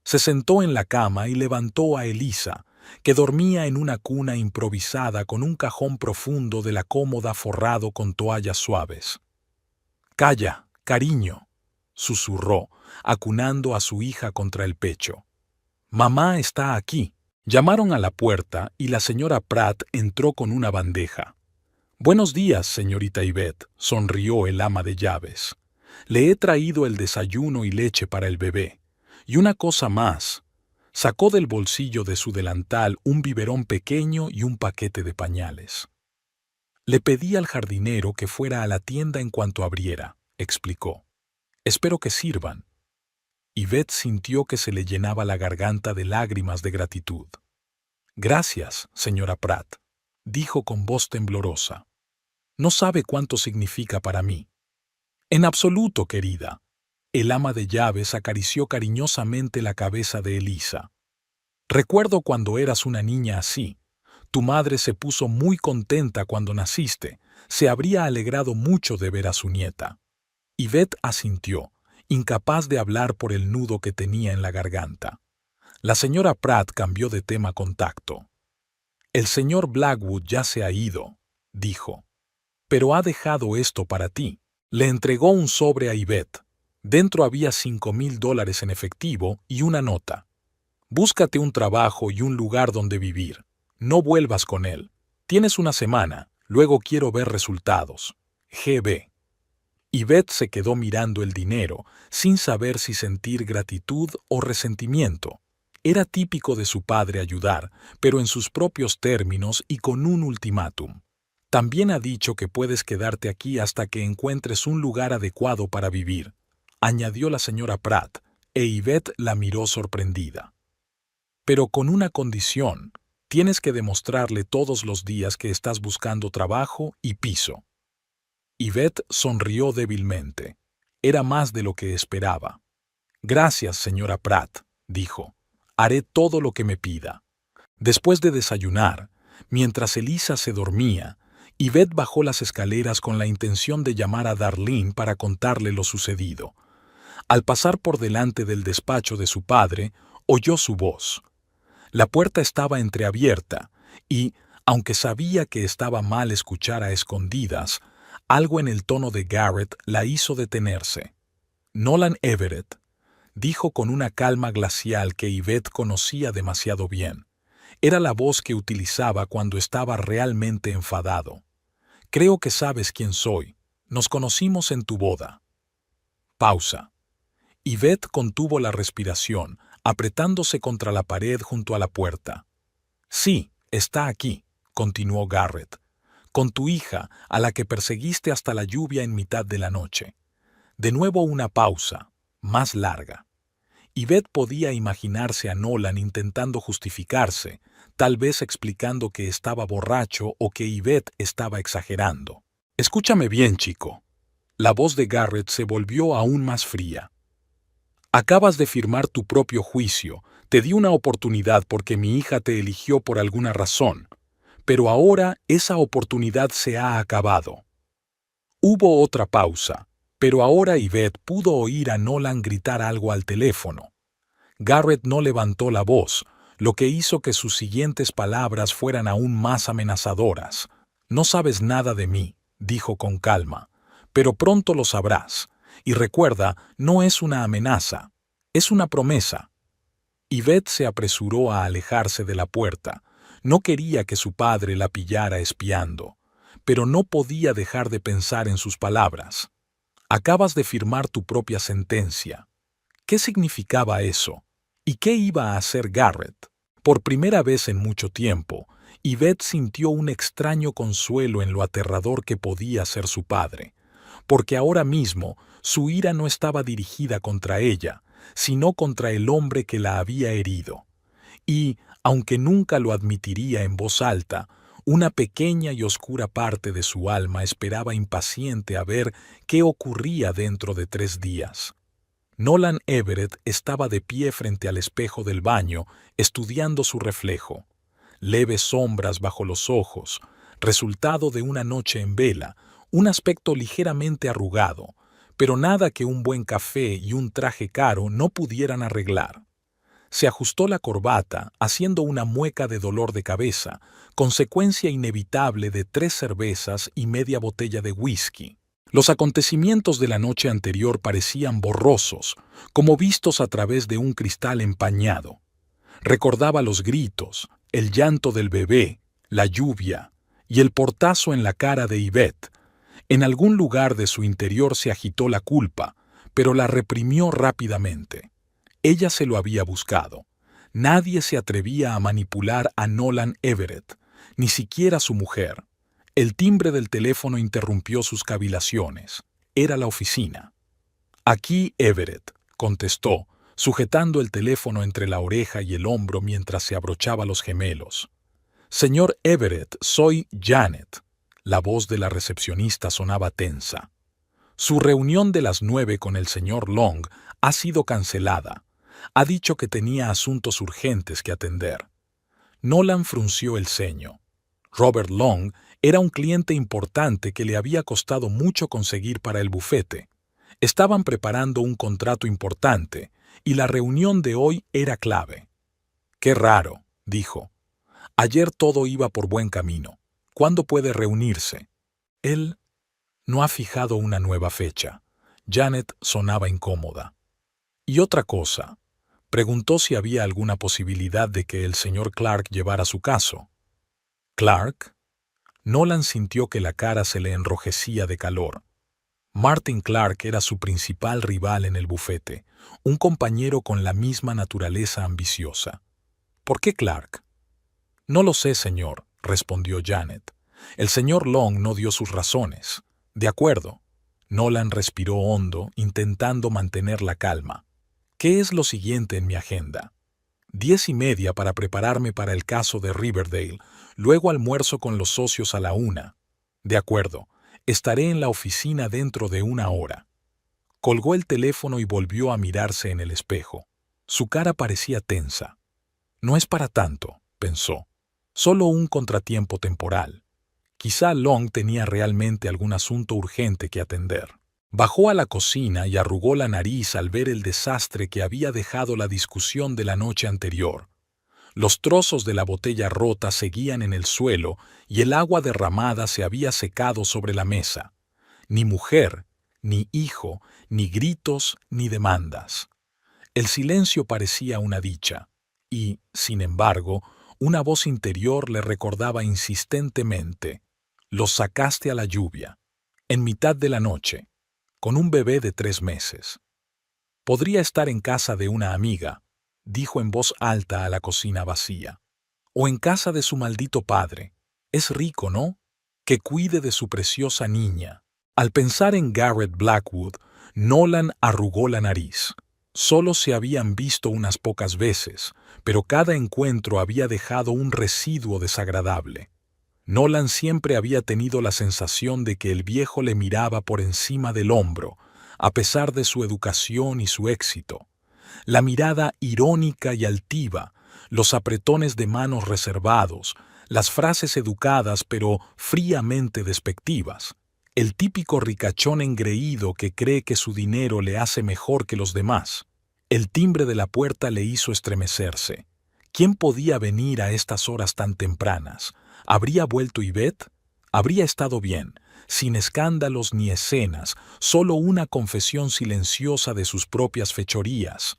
Se sentó en la cama y levantó a Elisa, que dormía en una cuna improvisada con un cajón profundo de la cómoda forrado con toallas suaves. «Calla, cariño», susurró, acunando a su hija contra el pecho. «Mamá está aquí». Llamaron a la puerta y la señora Pratt entró con una bandeja. «Buenos días, señorita Yvette», sonrió el ama de llaves. «Le he traído el desayuno y leche para el bebé. Y una cosa más». Sacó del bolsillo de su delantal un biberón pequeño y un paquete de pañales. «Le pedí al jardinero que fuera a la tienda en cuanto abriera», explicó. «Espero que sirvan». Yvette sintió que se le llenaba la garganta de lágrimas de gratitud. «Gracias, señora Pratt», dijo con voz temblorosa. «No sabe cuánto significa para mí». «En absoluto, querida». El ama de llaves acarició cariñosamente la cabeza de Elisa. «Recuerdo cuando eras una niña así. Tu madre se puso muy contenta cuando naciste. Se habría alegrado mucho de ver a su nieta». Yvette asintió, incapaz de hablar por el nudo que tenía en la garganta. La señora Pratt cambió de tema con tacto. «El señor Blackwood ya se ha ido», dijo. «Pero ha dejado esto para ti». Le entregó un sobre a Yvette. Dentro había $5,000 en efectivo y una nota. «Búscate un trabajo y un lugar donde vivir. No vuelvas con él. Tienes una semana, luego quiero ver resultados. G.B.». Yvette se quedó mirando el dinero, sin saber si sentir gratitud o resentimiento. Era típico de su padre ayudar, pero en sus propios términos y con un ultimátum. «También ha dicho que puedes quedarte aquí hasta que encuentres un lugar adecuado para vivir», añadió la señora Pratt, e Yvette la miró sorprendida. «Pero con una condición. Tienes que demostrarle todos los días que estás buscando trabajo y piso». Yvette sonrió débilmente. Era más de lo que esperaba. «Gracias, señora Pratt», dijo. «Haré todo lo que me pida». Después de desayunar, mientras Elisa se dormía, Yvette bajó las escaleras con la intención de llamar a Darlene para contarle lo sucedido. Al pasar por delante del despacho de su padre, oyó su voz. La puerta estaba entreabierta y, aunque sabía que estaba mal escuchar a escondidas, algo en el tono de Garrett la hizo detenerse. «Nolan Everett», dijo con una calma glacial que Yvette conocía demasiado bien. Era la voz que utilizaba cuando estaba realmente enfadado. «Creo que sabes quién soy. Nos conocimos en tu boda». Pausa. Yvette contuvo la respiración, apretándose contra la pared junto a la puerta. «Sí, está aquí», continuó Garrett. «Con tu hija, a la que perseguiste hasta la lluvia en mitad de la noche». De nuevo una pausa, más larga. Yvette podía imaginarse a Nolan intentando justificarse, tal vez explicando que estaba borracho o que Yvette estaba exagerando. «Escúchame bien, chico». La voz de Garrett se volvió aún más fría. «Acabas de firmar tu propio juicio. Te di una oportunidad porque mi hija te eligió por alguna razón. Pero ahora esa oportunidad se ha acabado». Hubo otra pausa, pero ahora Yvette pudo oír a Nolan gritar algo al teléfono. Garrett no levantó la voz, lo que hizo que sus siguientes palabras fueran aún más amenazadoras. «No sabes nada de mí», dijo con calma, «pero pronto lo sabrás. Y recuerda, no es una amenaza, es una promesa». Yvette se apresuró a alejarse de la puerta. No quería que su padre la pillara espiando, pero no podía dejar de pensar en sus palabras. «Acabas de firmar tu propia sentencia». ¿Qué significaba eso? ¿Y qué iba a hacer Garrett? Por primera vez en mucho tiempo, Yvette sintió un extraño consuelo en lo aterrador que podía ser su padre, porque ahora mismo su ira no estaba dirigida contra ella, sino contra el hombre que la había herido. Y, aunque nunca lo admitiría en voz alta, una pequeña y oscura parte de su alma esperaba impaciente a ver qué ocurría dentro de 3 días. Nolan Everett estaba de pie frente al espejo del baño, estudiando su reflejo. Leves sombras bajo los ojos, resultado de una noche en vela, un aspecto ligeramente arrugado, pero nada que un buen café y un traje caro no pudieran arreglar. Se ajustó la corbata, haciendo una mueca de dolor de cabeza, consecuencia inevitable de 3 cervezas y media botella de whisky. Los acontecimientos de la noche anterior parecían borrosos, como vistos a través de un cristal empañado. Recordaba los gritos, el llanto del bebé, la lluvia y el portazo en la cara de Yvette. En algún lugar de su interior se agitó la culpa, pero la reprimió rápidamente. Ella se lo había buscado. Nadie se atrevía a manipular a Nolan Everett, ni siquiera su mujer. El timbre del teléfono interrumpió sus cavilaciones. Era la oficina. «Aquí, Everett», contestó, sujetando el teléfono entre la oreja y el hombro mientras se abrochaba los gemelos. «Señor Everett, soy Janet». La voz de la recepcionista sonaba tensa. «Su reunión de las 9 con el señor Long ha sido cancelada. Ha dicho que tenía asuntos urgentes que atender». Nolan frunció el ceño. Robert Long era un cliente importante que le había costado mucho conseguir para el bufete. Estaban preparando un contrato importante, y la reunión de hoy era clave. «Qué raro», dijo. «Ayer todo iba por buen camino. ¿Cuándo puede reunirse?» Él no ha fijado una nueva fecha. Janet sonaba incómoda. «Y otra cosa», preguntó si había alguna posibilidad de que el señor Clark llevara su caso. «¿Clark?» Nolan sintió que la cara se le enrojecía de calor. Martin Clark era su principal rival en el bufete, un compañero con la misma naturaleza ambiciosa. «¿Por qué Clark?» «No lo sé, señor», respondió Janet. «El señor Long no dio sus razones». «De acuerdo». Nolan respiró hondo, intentando mantener la calma. «¿Qué es lo siguiente en mi agenda?» 10:30 para prepararme para el caso de Riverdale, luego almuerzo con los socios a la 1. «De acuerdo, estaré en la oficina dentro de 1 hora». Colgó el teléfono y volvió a mirarse en el espejo. Su cara parecía tensa. «No es para tanto», pensó. «Solo un contratiempo temporal». Quizá Long tenía realmente algún asunto urgente que atender. Bajó a la cocina y arrugó la nariz al ver el desastre que había dejado la discusión de la noche anterior. Los trozos de la botella rota seguían en el suelo y el agua derramada se había secado sobre la mesa. Ni mujer, ni hijo, ni gritos, ni demandas. El silencio parecía una dicha, y, sin embargo, una voz interior le recordaba insistentemente: «Los sacaste a la lluvia, en mitad de la noche, con un bebé de 3 meses». «Podría estar en casa de una amiga», dijo en voz alta a la cocina vacía. «O en casa de su maldito padre. Es rico, ¿no? Que cuide de su preciosa niña». Al pensar en Garrett Blackwood, Nolan arrugó la nariz. Solo se habían visto unas pocas veces, pero cada encuentro había dejado un residuo desagradable. Nolan siempre había tenido la sensación de que el viejo le miraba por encima del hombro, a pesar de su educación y su éxito. La mirada irónica y altiva, los apretones de manos reservados, las frases educadas pero fríamente despectivas. El típico ricachón engreído que cree que su dinero le hace mejor que los demás. El timbre de la puerta le hizo estremecerse. ¿Quién podía venir a estas horas tan tempranas? ¿Habría vuelto Yvette? Habría estado bien, sin escándalos ni escenas, solo una confesión silenciosa de sus propias fechorías.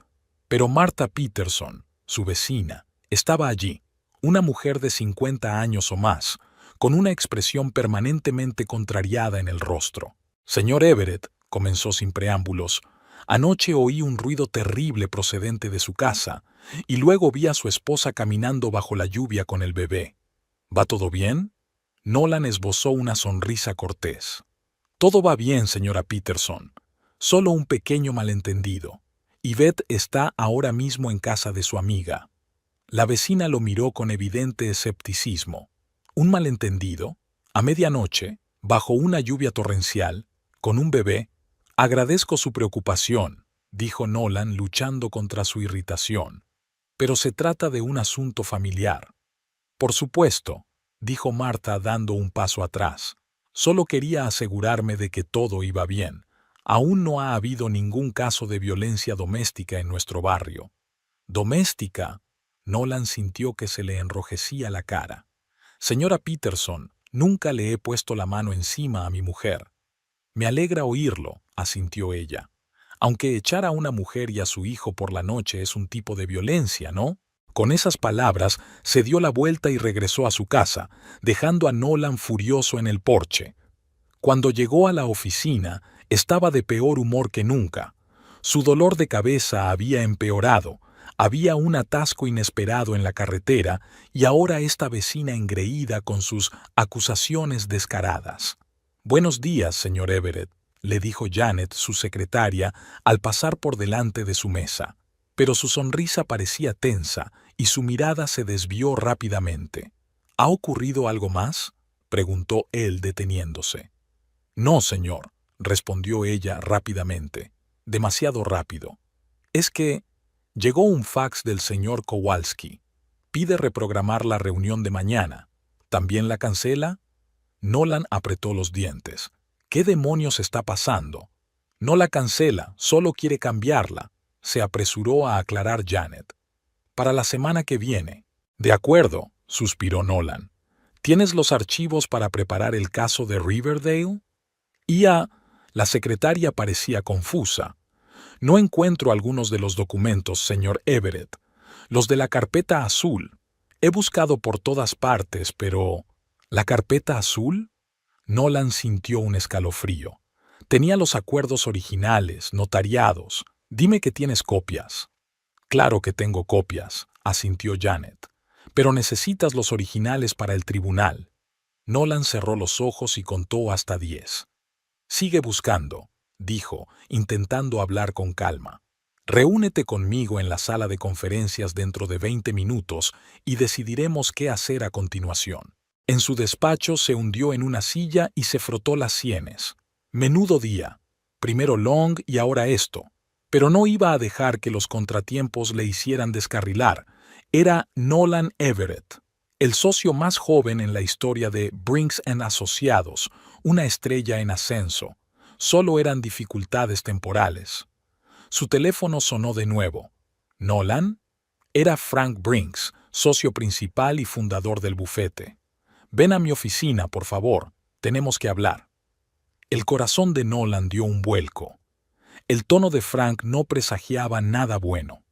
Pero Martha Peterson, su vecina, estaba allí, una mujer de 50 años o más, con una expresión permanentemente contrariada en el rostro. «Señor Everett», comenzó sin preámbulos, «anoche oí un ruido terrible procedente de su casa, y luego vi a su esposa caminando bajo la lluvia con el bebé. ¿Va todo bien?» Nolan esbozó una sonrisa cortés. «Todo va bien, señora Peterson. Solo un pequeño malentendido. Yvette está ahora mismo en casa de su amiga». La vecina lo miró con evidente escepticismo. ¿Un malentendido? ¿A medianoche? ¿Bajo una lluvia torrencial? ¿Con un bebé? Agradezco su preocupación, dijo Nolan luchando contra su irritación. Pero se trata de un asunto familiar. Por supuesto, dijo Martha dando un paso atrás. Solo quería asegurarme de que todo iba bien. Aún no ha habido ningún caso de violencia doméstica en nuestro barrio. ¿Doméstica? Nolan sintió que se le enrojecía la cara. Señora Peterson, nunca le he puesto la mano encima a mi mujer. Me alegra oírlo, asintió ella. Aunque echar a una mujer y a su hijo por la noche es un tipo de violencia, ¿no? Con esas palabras, se dio la vuelta y regresó a su casa, dejando a Nolan furioso en el porche. Cuando llegó a la oficina, estaba de peor humor que nunca. Su dolor de cabeza había empeorado, había un atasco inesperado en la carretera y ahora esta vecina engreída con sus acusaciones descaradas. «Buenos días, señor Everett», le dijo Janet, su secretaria, al pasar por delante de su mesa. Pero su sonrisa parecía tensa y su mirada se desvió rápidamente. «¿Ha ocurrido algo más?», preguntó él deteniéndose. «No, señor», respondió ella rápidamente. «Demasiado rápido. Es que llegó un fax del señor Kowalski. Pide reprogramar la reunión de mañana. ¿También la cancela?» Nolan apretó los dientes. «¿Qué demonios está pasando?» «No la cancela, solo quiere cambiarla», se apresuró a aclarar Janet. «Para la semana que viene». «De acuerdo», suspiró Nolan. «¿Tienes los archivos para preparar el caso de Riverdale?» La secretaria parecía confusa. «No encuentro algunos de los documentos, señor Everett. Los de la carpeta azul. He buscado por todas partes, pero... ¿La carpeta azul?» Nolan sintió un escalofrío. «Tenía los acuerdos originales, notariados. Dime que tienes copias». «Claro que tengo copias», asintió Janet. «Pero necesitas los originales para el tribunal». Nolan cerró los ojos y contó hasta 10. «Sigue buscando», dijo, intentando hablar con calma. «Reúnete conmigo en la sala de conferencias dentro de 20 minutos y decidiremos qué hacer a continuación». En su despacho se hundió en una silla y se frotó las sienes. Menudo día. Primero Long y ahora esto. Pero no iba a dejar que los contratiempos le hicieran descarrilar. Era Nolan Everett, el socio más joven en la historia de Brinks & Asociados, una estrella en ascenso. Solo eran dificultades temporales. Su teléfono sonó de nuevo. ¿Nolan? Era Frank Brinks, socio principal y fundador del bufete. «Ven a mi oficina, por favor. Tenemos que hablar». El corazón de Nolan dio un vuelco. El tono de Frank no presagiaba nada bueno.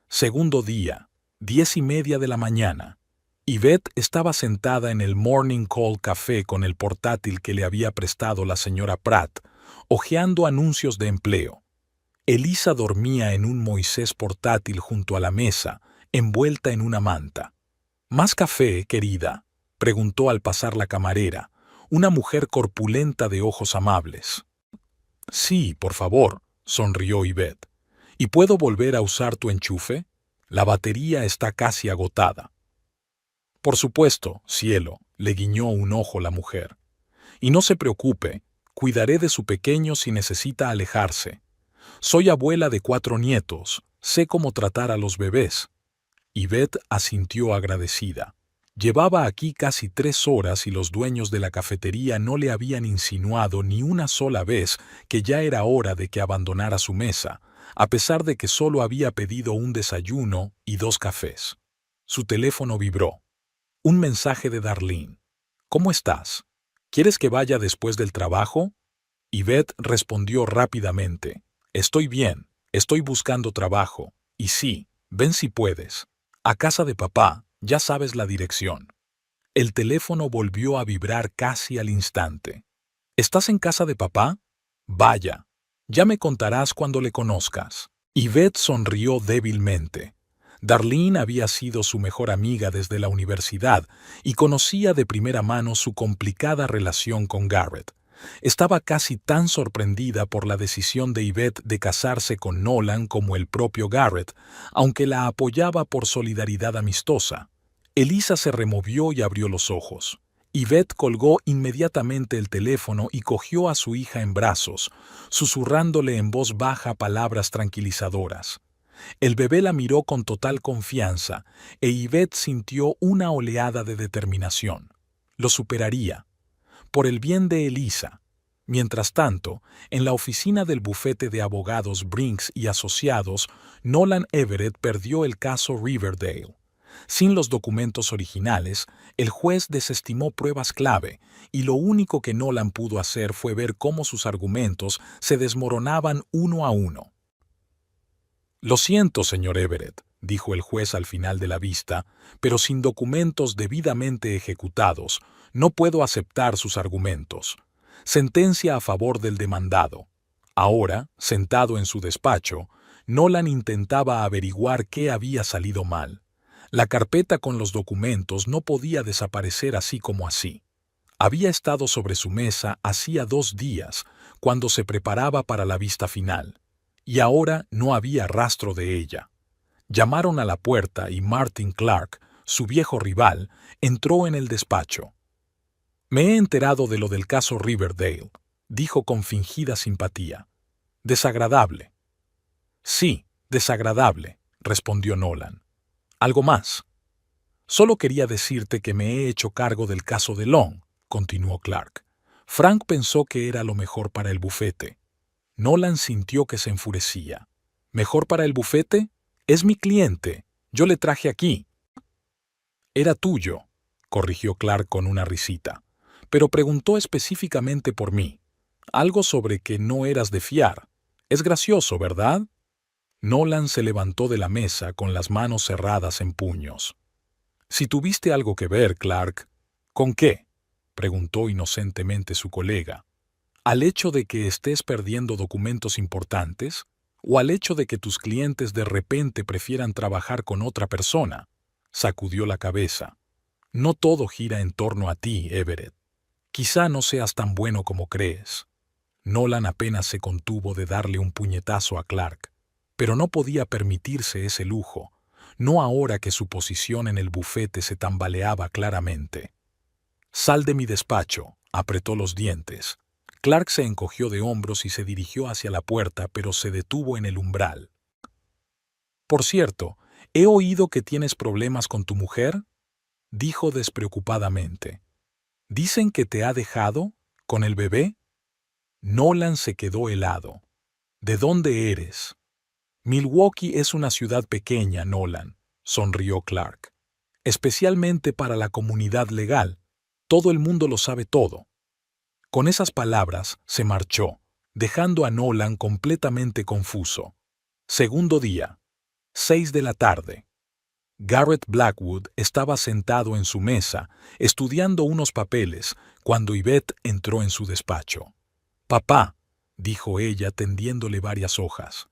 Segundo día, 10:30 de la mañana. Yvette estaba sentada en el Morning Call Café con el portátil que le había prestado la señora Pratt, hojeando anuncios de empleo. Elisa dormía en un Moisés portátil junto a la mesa, envuelta en una manta. «¿Más café, querida?», preguntó al pasar la camarera, una mujer corpulenta de ojos amables. «Sí, por favor», sonrió Yvette. «¿Y puedo volver a usar tu enchufe? La batería está casi agotada». «Por supuesto, cielo», le guiñó un ojo la mujer. «Y no se preocupe, cuidaré de su pequeño si necesita alejarse. Soy abuela de 4 nietos, sé cómo tratar a los bebés». Yvette asintió agradecida. Llevaba aquí casi 3 horas y los dueños de la cafetería no le habían insinuado ni una sola vez que ya era hora de que abandonara su mesa, a pesar de que solo había pedido un desayuno y 2 cafés. Su teléfono vibró. Un mensaje de Darlene. ¿Cómo estás? ¿Quieres que vaya después del trabajo? Yvette respondió rápidamente. Estoy bien, estoy buscando trabajo. Y sí, ven si puedes. A casa de papá, ya sabes la dirección. El teléfono volvió a vibrar casi al instante. ¿Estás en casa de papá? Vaya. Ya me contarás cuando le conozcas. Yvette sonrió débilmente. Darlene había sido su mejor amiga desde la universidad y conocía de primera mano su complicada relación con Garrett. Estaba casi tan sorprendida por la decisión de Yvette de casarse con Nolan como el propio Garrett, aunque la apoyaba por solidaridad amistosa. Elisa se removió y abrió los ojos. Yvette colgó inmediatamente el teléfono y cogió a su hija en brazos, susurrándole en voz baja palabras tranquilizadoras. El bebé la miró con total confianza e Yvette sintió una oleada de determinación. Lo superaría. Por el bien de Elisa. Mientras tanto, en la oficina del bufete de abogados Brinks y Asociados, Nolan Everett perdió el caso Riverdale. Sin los documentos originales, el juez desestimó pruebas clave, y lo único que Nolan pudo hacer fue ver cómo sus argumentos se desmoronaban uno a uno. Lo siento, señor Everett, dijo el juez al final de la vista, pero sin documentos debidamente ejecutados, no puedo aceptar sus argumentos. Sentencia a favor del demandado. Ahora, sentado en su despacho, Nolan intentaba averiguar qué había salido mal. La carpeta con los documentos no podía desaparecer así como así. Había estado sobre su mesa hacía 2 días, cuando se preparaba para la vista final, y ahora no había rastro de ella. Llamaron a la puerta y Martin Clark, su viejo rival, entró en el despacho. Me he enterado de lo del caso Riverdale, dijo con fingida simpatía. Desagradable. Sí, desagradable, respondió Nolan. ¿Algo más? Solo quería decirte que me he hecho cargo del caso de Long, continuó Clark. Frank pensó que era lo mejor para el bufete. Nolan sintió que se enfurecía. ¿Mejor para el bufete? Es mi cliente. Yo le traje aquí. Era tuyo, corrigió Clark con una risita. Pero preguntó específicamente por mí. Algo sobre que no eras de fiar. Es gracioso, ¿verdad? Nolan se levantó de la mesa con las manos cerradas en puños. Si tuviste algo que ver, Clark. ¿Con qué? Preguntó inocentemente su colega. ¿Al hecho de que estés perdiendo documentos importantes? ¿O al hecho de que tus clientes de repente prefieran trabajar con otra persona? Sacudió la cabeza. No todo gira en torno a ti, Everett. Quizá no seas tan bueno como crees. Nolan apenas se contuvo de darle un puñetazo a Clark, pero no podía permitirse ese lujo, no ahora que su posición en el bufete se tambaleaba claramente. Sal de mi despacho, apretó los dientes. Clark se encogió de hombros y se dirigió hacia la puerta, pero se detuvo en el umbral. Por cierto, he oído que tienes problemas con tu mujer, dijo despreocupadamente. ¿Dicen que te ha dejado? ¿Con el bebé? Nolan se quedó helado. ¿De dónde eres? Milwaukee es una ciudad pequeña, Nolan, sonrió Clark. Especialmente para la comunidad legal. Todo el mundo lo sabe todo. Con esas palabras se marchó, dejando a Nolan completamente confuso. Segundo día. 6 de la tarde. Garrett Blackwood estaba sentado en su mesa, estudiando unos papeles, cuando Yvette entró en su despacho. «Papá», dijo ella tendiéndole varias hojas,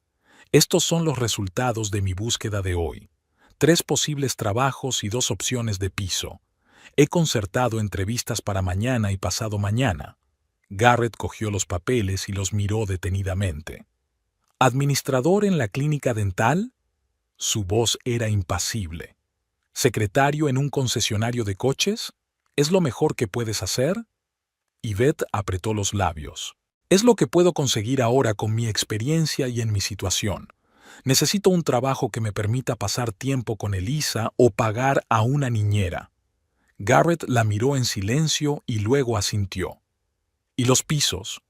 «estos son los resultados de mi búsqueda de hoy. 3 posibles trabajos y 2 opciones de piso. He concertado entrevistas para mañana y pasado mañana». Garrett cogió los papeles y los miró detenidamente. «¿Administrador en la clínica dental?» Su voz era impasible. «¿Secretario en un concesionario de coches? ¿Es lo mejor que puedes hacer?» Yvette apretó los labios. «Es lo que puedo conseguir ahora con mi experiencia y en mi situación. Necesito un trabajo que me permita pasar tiempo con Elisa o pagar a una niñera». Garrett la miró en silencio y luego asintió. ¿Y los pisos?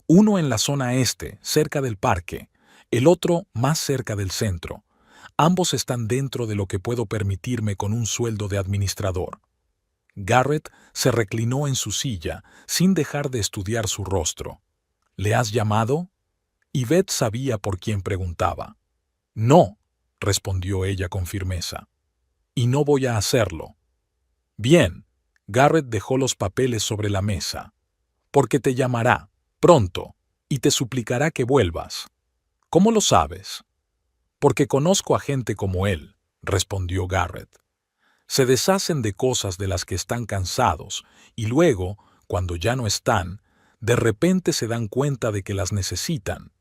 Uno en la zona este, cerca del parque, el otro más cerca del centro. Ambos están dentro de lo que puedo permitirme con un sueldo de administrador. Garrett se reclinó en su silla, sin dejar de estudiar su rostro. ¿Le has llamado? Yvette sabía por quién preguntaba. No, respondió ella con firmeza. Y no voy a hacerlo. Bien, Garrett dejó los papeles sobre la mesa. Porque te llamará, pronto, y te suplicará que vuelvas. ¿Cómo lo sabes? Porque conozco a gente como él, respondió Garrett. Se deshacen de cosas de las que están cansados, y luego, cuando ya no están, de repente se dan cuenta de que las necesitan,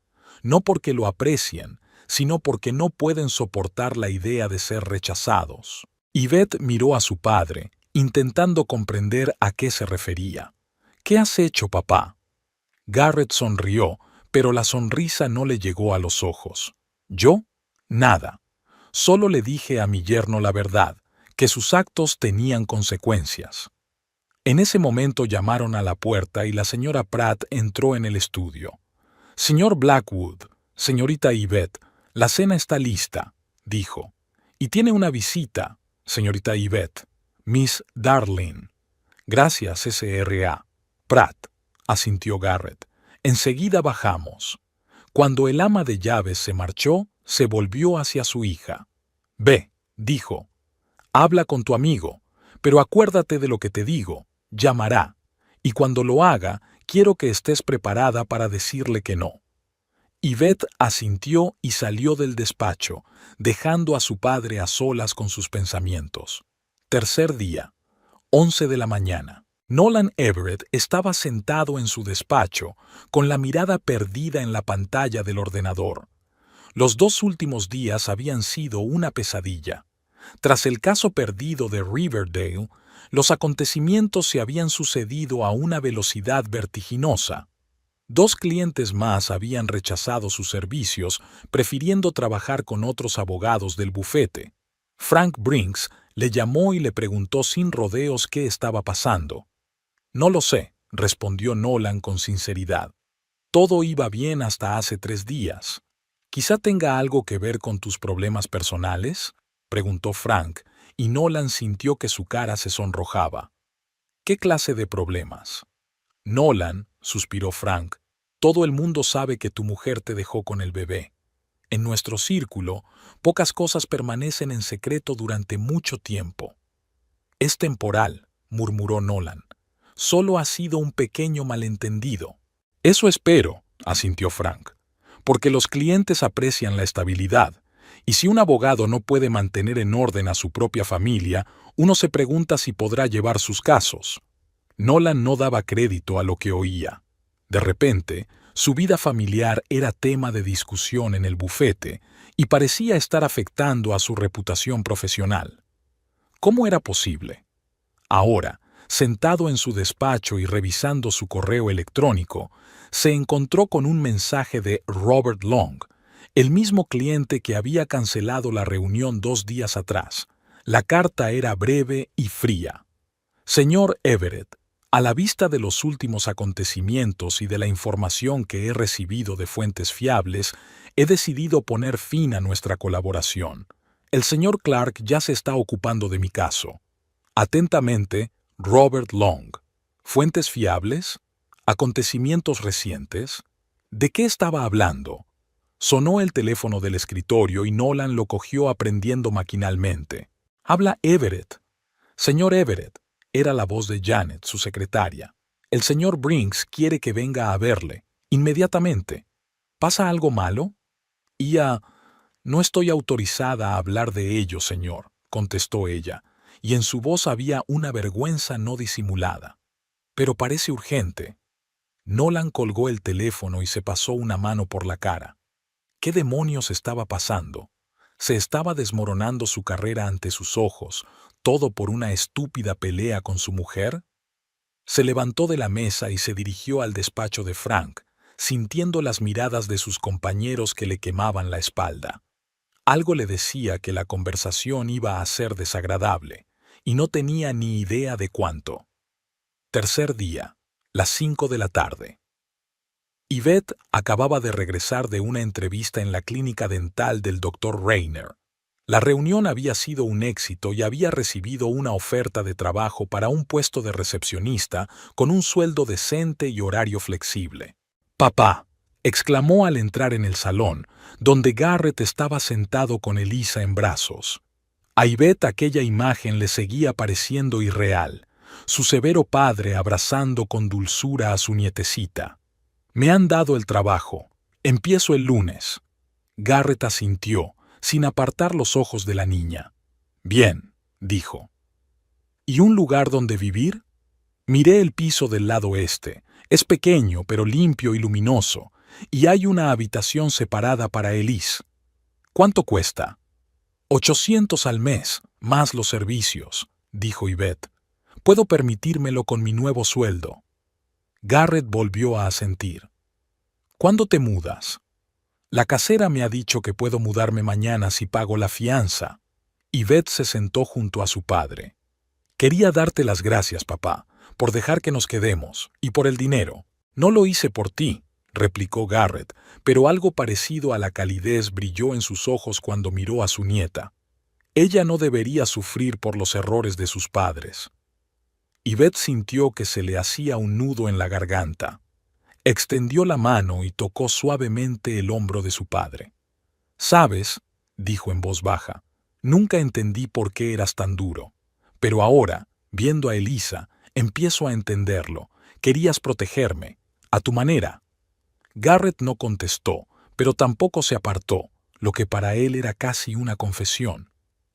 no porque lo aprecien, sino porque no pueden soportar la idea de ser rechazados. Yvette miró a su padre, intentando comprender a qué se refería. ¿Qué has hecho, papá? Garrett sonrió, pero la sonrisa no le llegó a los ojos. ¿Yo? Nada. Solo le dije a mi yerno la verdad, que sus actos tenían consecuencias. En ese momento llamaron a la puerta y la señora Pratt entró en el estudio. Señor Blackwood, señorita Yvette, la cena está lista, dijo. Y tiene una visita, señorita Yvette, Miss Darling. Gracias, S.R.A. Pratt, asintió Garrett. Enseguida bajamos. Cuando el ama de llaves se marchó, se volvió hacia su hija. Ve, dijo. Habla con tu amigo, pero acuérdate de lo que te digo, llamará, y cuando lo haga, quiero que estés preparada para decirle que no. Yvette asintió y salió del despacho, dejando a su padre a solas con sus pensamientos. Tercer día, 11 de la mañana. Nolan Everett estaba sentado en su despacho, con la mirada perdida en la pantalla del ordenador. Los 2 últimos días habían sido una pesadilla. Tras el caso perdido de Riverdale, los acontecimientos se habían sucedido a una velocidad vertiginosa. 2 clientes más habían rechazado sus servicios, prefiriendo trabajar con otros abogados del bufete. Frank Brinks le llamó y le preguntó sin rodeos qué estaba pasando. No lo sé, respondió Nolan con sinceridad. Todo iba bien hasta hace 3 días. ¿Quizá tenga algo que ver con tus problemas personales?, preguntó Frank, y Nolan sintió que su cara se sonrojaba. ¿Qué clase de problemas? Nolan, suspiró Frank, todo el mundo sabe que tu mujer te dejó con el bebé. En nuestro círculo, pocas cosas permanecen en secreto durante mucho tiempo. Es temporal, murmuró Nolan. Solo ha sido un pequeño malentendido. Eso espero, asintió Frank, porque los clientes aprecian la estabilidad. Y si un abogado no puede mantener en orden a su propia familia, uno se pregunta si podrá llevar sus casos. Nolan no daba crédito a lo que oía. De repente, su vida familiar era tema de discusión en el bufete y parecía estar afectando a su reputación profesional. ¿Cómo era posible? Ahora, sentado en su despacho y revisando su correo electrónico, se encontró con un mensaje de Robert Long, el mismo cliente que había cancelado la reunión 2 días atrás. La carta era breve y fría. Señor Everett, a la vista de los últimos acontecimientos y de la información que he recibido de fuentes fiables, he decidido poner fin a nuestra colaboración. El señor Clark ya se está ocupando de mi caso. Atentamente, Robert Long. ¿Fuentes fiables? ¿Acontecimientos recientes? ¿De qué estaba hablando? Sonó el teléfono del escritorio y Nolan lo cogió aprendiendo maquinalmente. «Habla Everett». «Señor Everett», era la voz de Janet, su secretaria. «El señor Brinks quiere que venga a verle, inmediatamente. ¿Pasa algo malo?» «No estoy autorizada a hablar de ello, señor», contestó ella, y en su voz había una vergüenza no disimulada. «Pero parece urgente». Nolan colgó el teléfono y se pasó una mano por la cara. ¿Qué demonios estaba pasando? Se estaba desmoronando su carrera ante sus ojos, todo por una estúpida pelea con su mujer. Se levantó de la mesa y se dirigió al despacho de Frank, sintiendo las miradas de sus compañeros que le quemaban la espalda. Algo le decía que la conversación iba a ser desagradable, y no tenía ni idea de cuánto. Tercer día, las 5 de la tarde. Yvette acababa de regresar de una entrevista en la clínica dental del Dr. Rayner. La reunión había sido un éxito y había recibido una oferta de trabajo para un puesto de recepcionista con un sueldo decente y horario flexible. «Papá», exclamó al entrar en el salón, donde Garrett estaba sentado con Elisa en brazos. A Yvette aquella imagen le seguía pareciendo irreal, su severo padre abrazando con dulzura a su nietecita. «Me han dado el trabajo. Empiezo el lunes». Garrett asintió, sin apartar los ojos de la niña. «Bien», dijo. «¿Y un lugar donde vivir?» Miré el piso del lado este. Es pequeño, pero limpio y luminoso, y hay una habitación separada para Elise. «¿Cuánto cuesta?» «800 al mes, más los servicios», dijo Yvette. «Puedo permitírmelo con mi nuevo sueldo». Garrett volvió a asentir. «¿Cuándo te mudas?» «La casera me ha dicho que puedo mudarme mañana si pago la fianza». Yvette se sentó junto a su padre. «Quería darte las gracias, papá, por dejar que nos quedemos, y por el dinero. No lo hice por ti», replicó Garrett, pero algo parecido a la calidez brilló en sus ojos cuando miró a su nieta. Ella no debería sufrir por los errores de sus padres. Yvette sintió que se le hacía un nudo en la garganta. Extendió la mano y tocó suavemente el hombro de su padre. «¿Sabes?», dijo en voz baja, «nunca entendí por qué eras tan duro. Pero ahora, viendo a Elisa, empiezo a entenderlo. Querías protegerme, a tu manera». Garrett no contestó, pero tampoco se apartó, lo que para él era casi una confesión.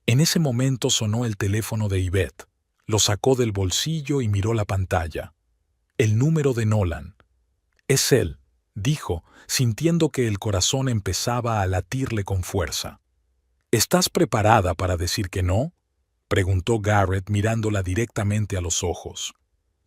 En ese momento sonó el teléfono de Yvette. Lo sacó del bolsillo y miró la pantalla. El número de Nolan. «Es él», dijo, sintiendo que el corazón empezaba a latirle con fuerza. «¿Estás preparada para decir que no?», preguntó Garrett mirándola directamente a los ojos.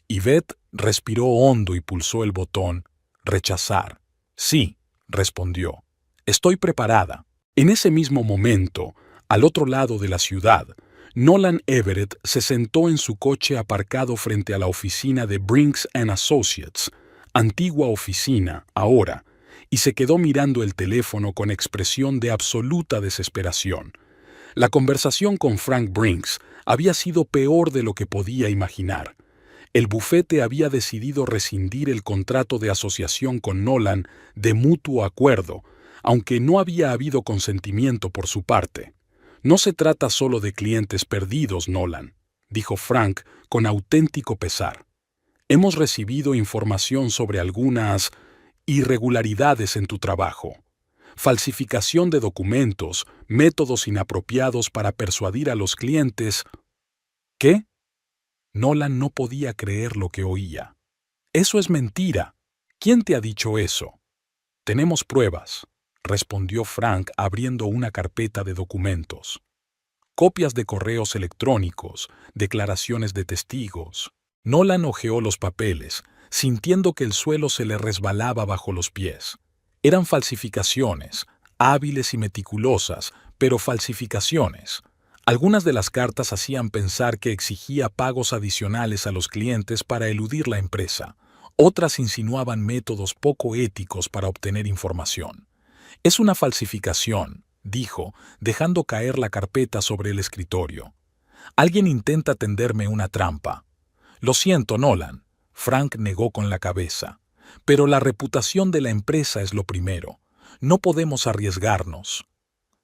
Yvette respiró hondo y pulsó el botón «Rechazar». «Sí», respondió. «Estoy preparada». En ese mismo momento, al otro lado de la ciudad, Nolan Everett se sentó en su coche aparcado frente a la oficina de Brinks & Associates, antigua oficina, ahora, y se quedó mirando el teléfono con expresión de absoluta desesperación. La conversación con Frank Brinks había sido peor de lo que podía imaginar. El bufete había decidido rescindir el contrato de asociación con Nolan de mutuo acuerdo, aunque no había habido consentimiento por su parte. «No se trata solo de clientes perdidos, Nolan», dijo Frank con auténtico pesar. «Hemos recibido información sobre algunas irregularidades en tu trabajo. Falsificación de documentos, métodos inapropiados para persuadir a los clientes». «¿Qué?». Nolan no podía creer lo que oía. «Eso es mentira. ¿Quién te ha dicho eso?». «Tenemos pruebas», respondió Frank abriendo una carpeta de documentos. «Copias de correos electrónicos, declaraciones de testigos». Nolan hojeó los papeles, sintiendo que el suelo se le resbalaba bajo los pies. Eran falsificaciones, hábiles y meticulosas, pero falsificaciones. Algunas de las cartas hacían pensar que exigía pagos adicionales a los clientes para eludir la empresa. Otras insinuaban métodos poco éticos para obtener información. «Es una falsificación», dijo, dejando caer la carpeta sobre el escritorio. «Alguien intenta tenderme una trampa». «Lo siento, Nolan», Frank negó con la cabeza. «Pero la reputación de la empresa es lo primero. No podemos arriesgarnos».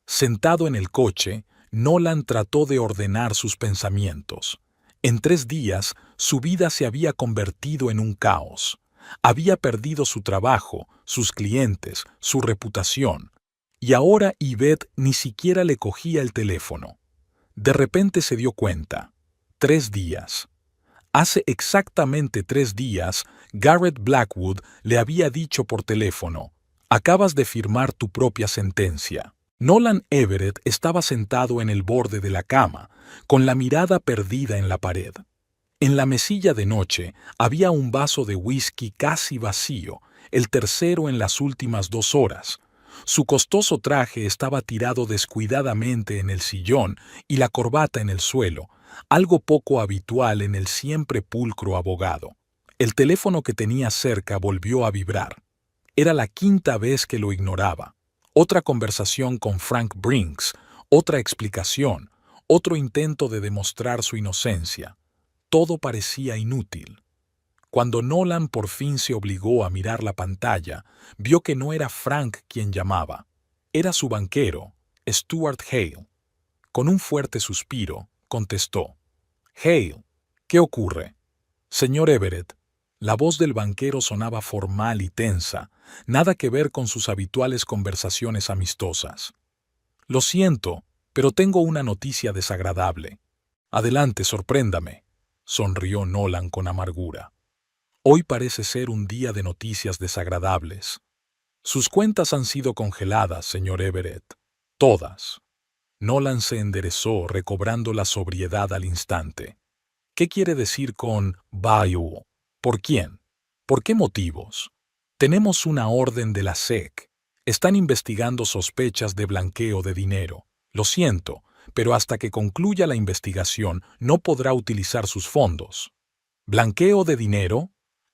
Sentado en el coche, Nolan trató de ordenar sus pensamientos. En 3 días, su vida se había convertido en un caos. Había perdido su trabajo, sus clientes, su reputación. Y ahora Yvette ni siquiera le cogía el teléfono. De repente se dio cuenta. 3 días. Hace exactamente 3 días, Garrett Blackwood le había dicho por teléfono: «Acabas de firmar tu propia sentencia». Nolan Everett estaba sentado en el borde de la cama, con la mirada perdida en la pared. En la mesilla de noche había un vaso de whisky casi vacío, el tercero en las últimas 2 horas. Su costoso traje estaba tirado descuidadamente en el sillón y la corbata en el suelo, algo poco habitual en el siempre pulcro abogado. El teléfono que tenía cerca volvió a vibrar. Era la quinta vez que lo ignoraba. Otra conversación con Frank Brinks, otra explicación, otro intento de demostrar su inocencia. Todo parecía inútil. Cuando Nolan por fin se obligó a mirar la pantalla, vio que no era Frank quien llamaba. Era su banquero, Stuart Hale. Con un fuerte suspiro, contestó. «Hale, ¿qué ocurre?» «Señor Everett». La voz del banquero sonaba formal y tensa, nada que ver con sus habituales conversaciones amistosas. «Lo siento, pero tengo una noticia desagradable». «Adelante, sorpréndame», sonrió Nolan con amargura. Hoy parece ser un día de noticias desagradables. Sus cuentas han sido congeladas, señor Everett. Todas. Nolan se enderezó, recobrando la sobriedad al instante. ¿Qué quiere decir con Bayou? ¿Por quién? ¿Por qué motivos? Tenemos una orden de la SEC. Están investigando sospechas de blanqueo de dinero. Lo siento, pero hasta que concluya la investigación no podrá utilizar sus fondos. ¿Blanqueo de dinero?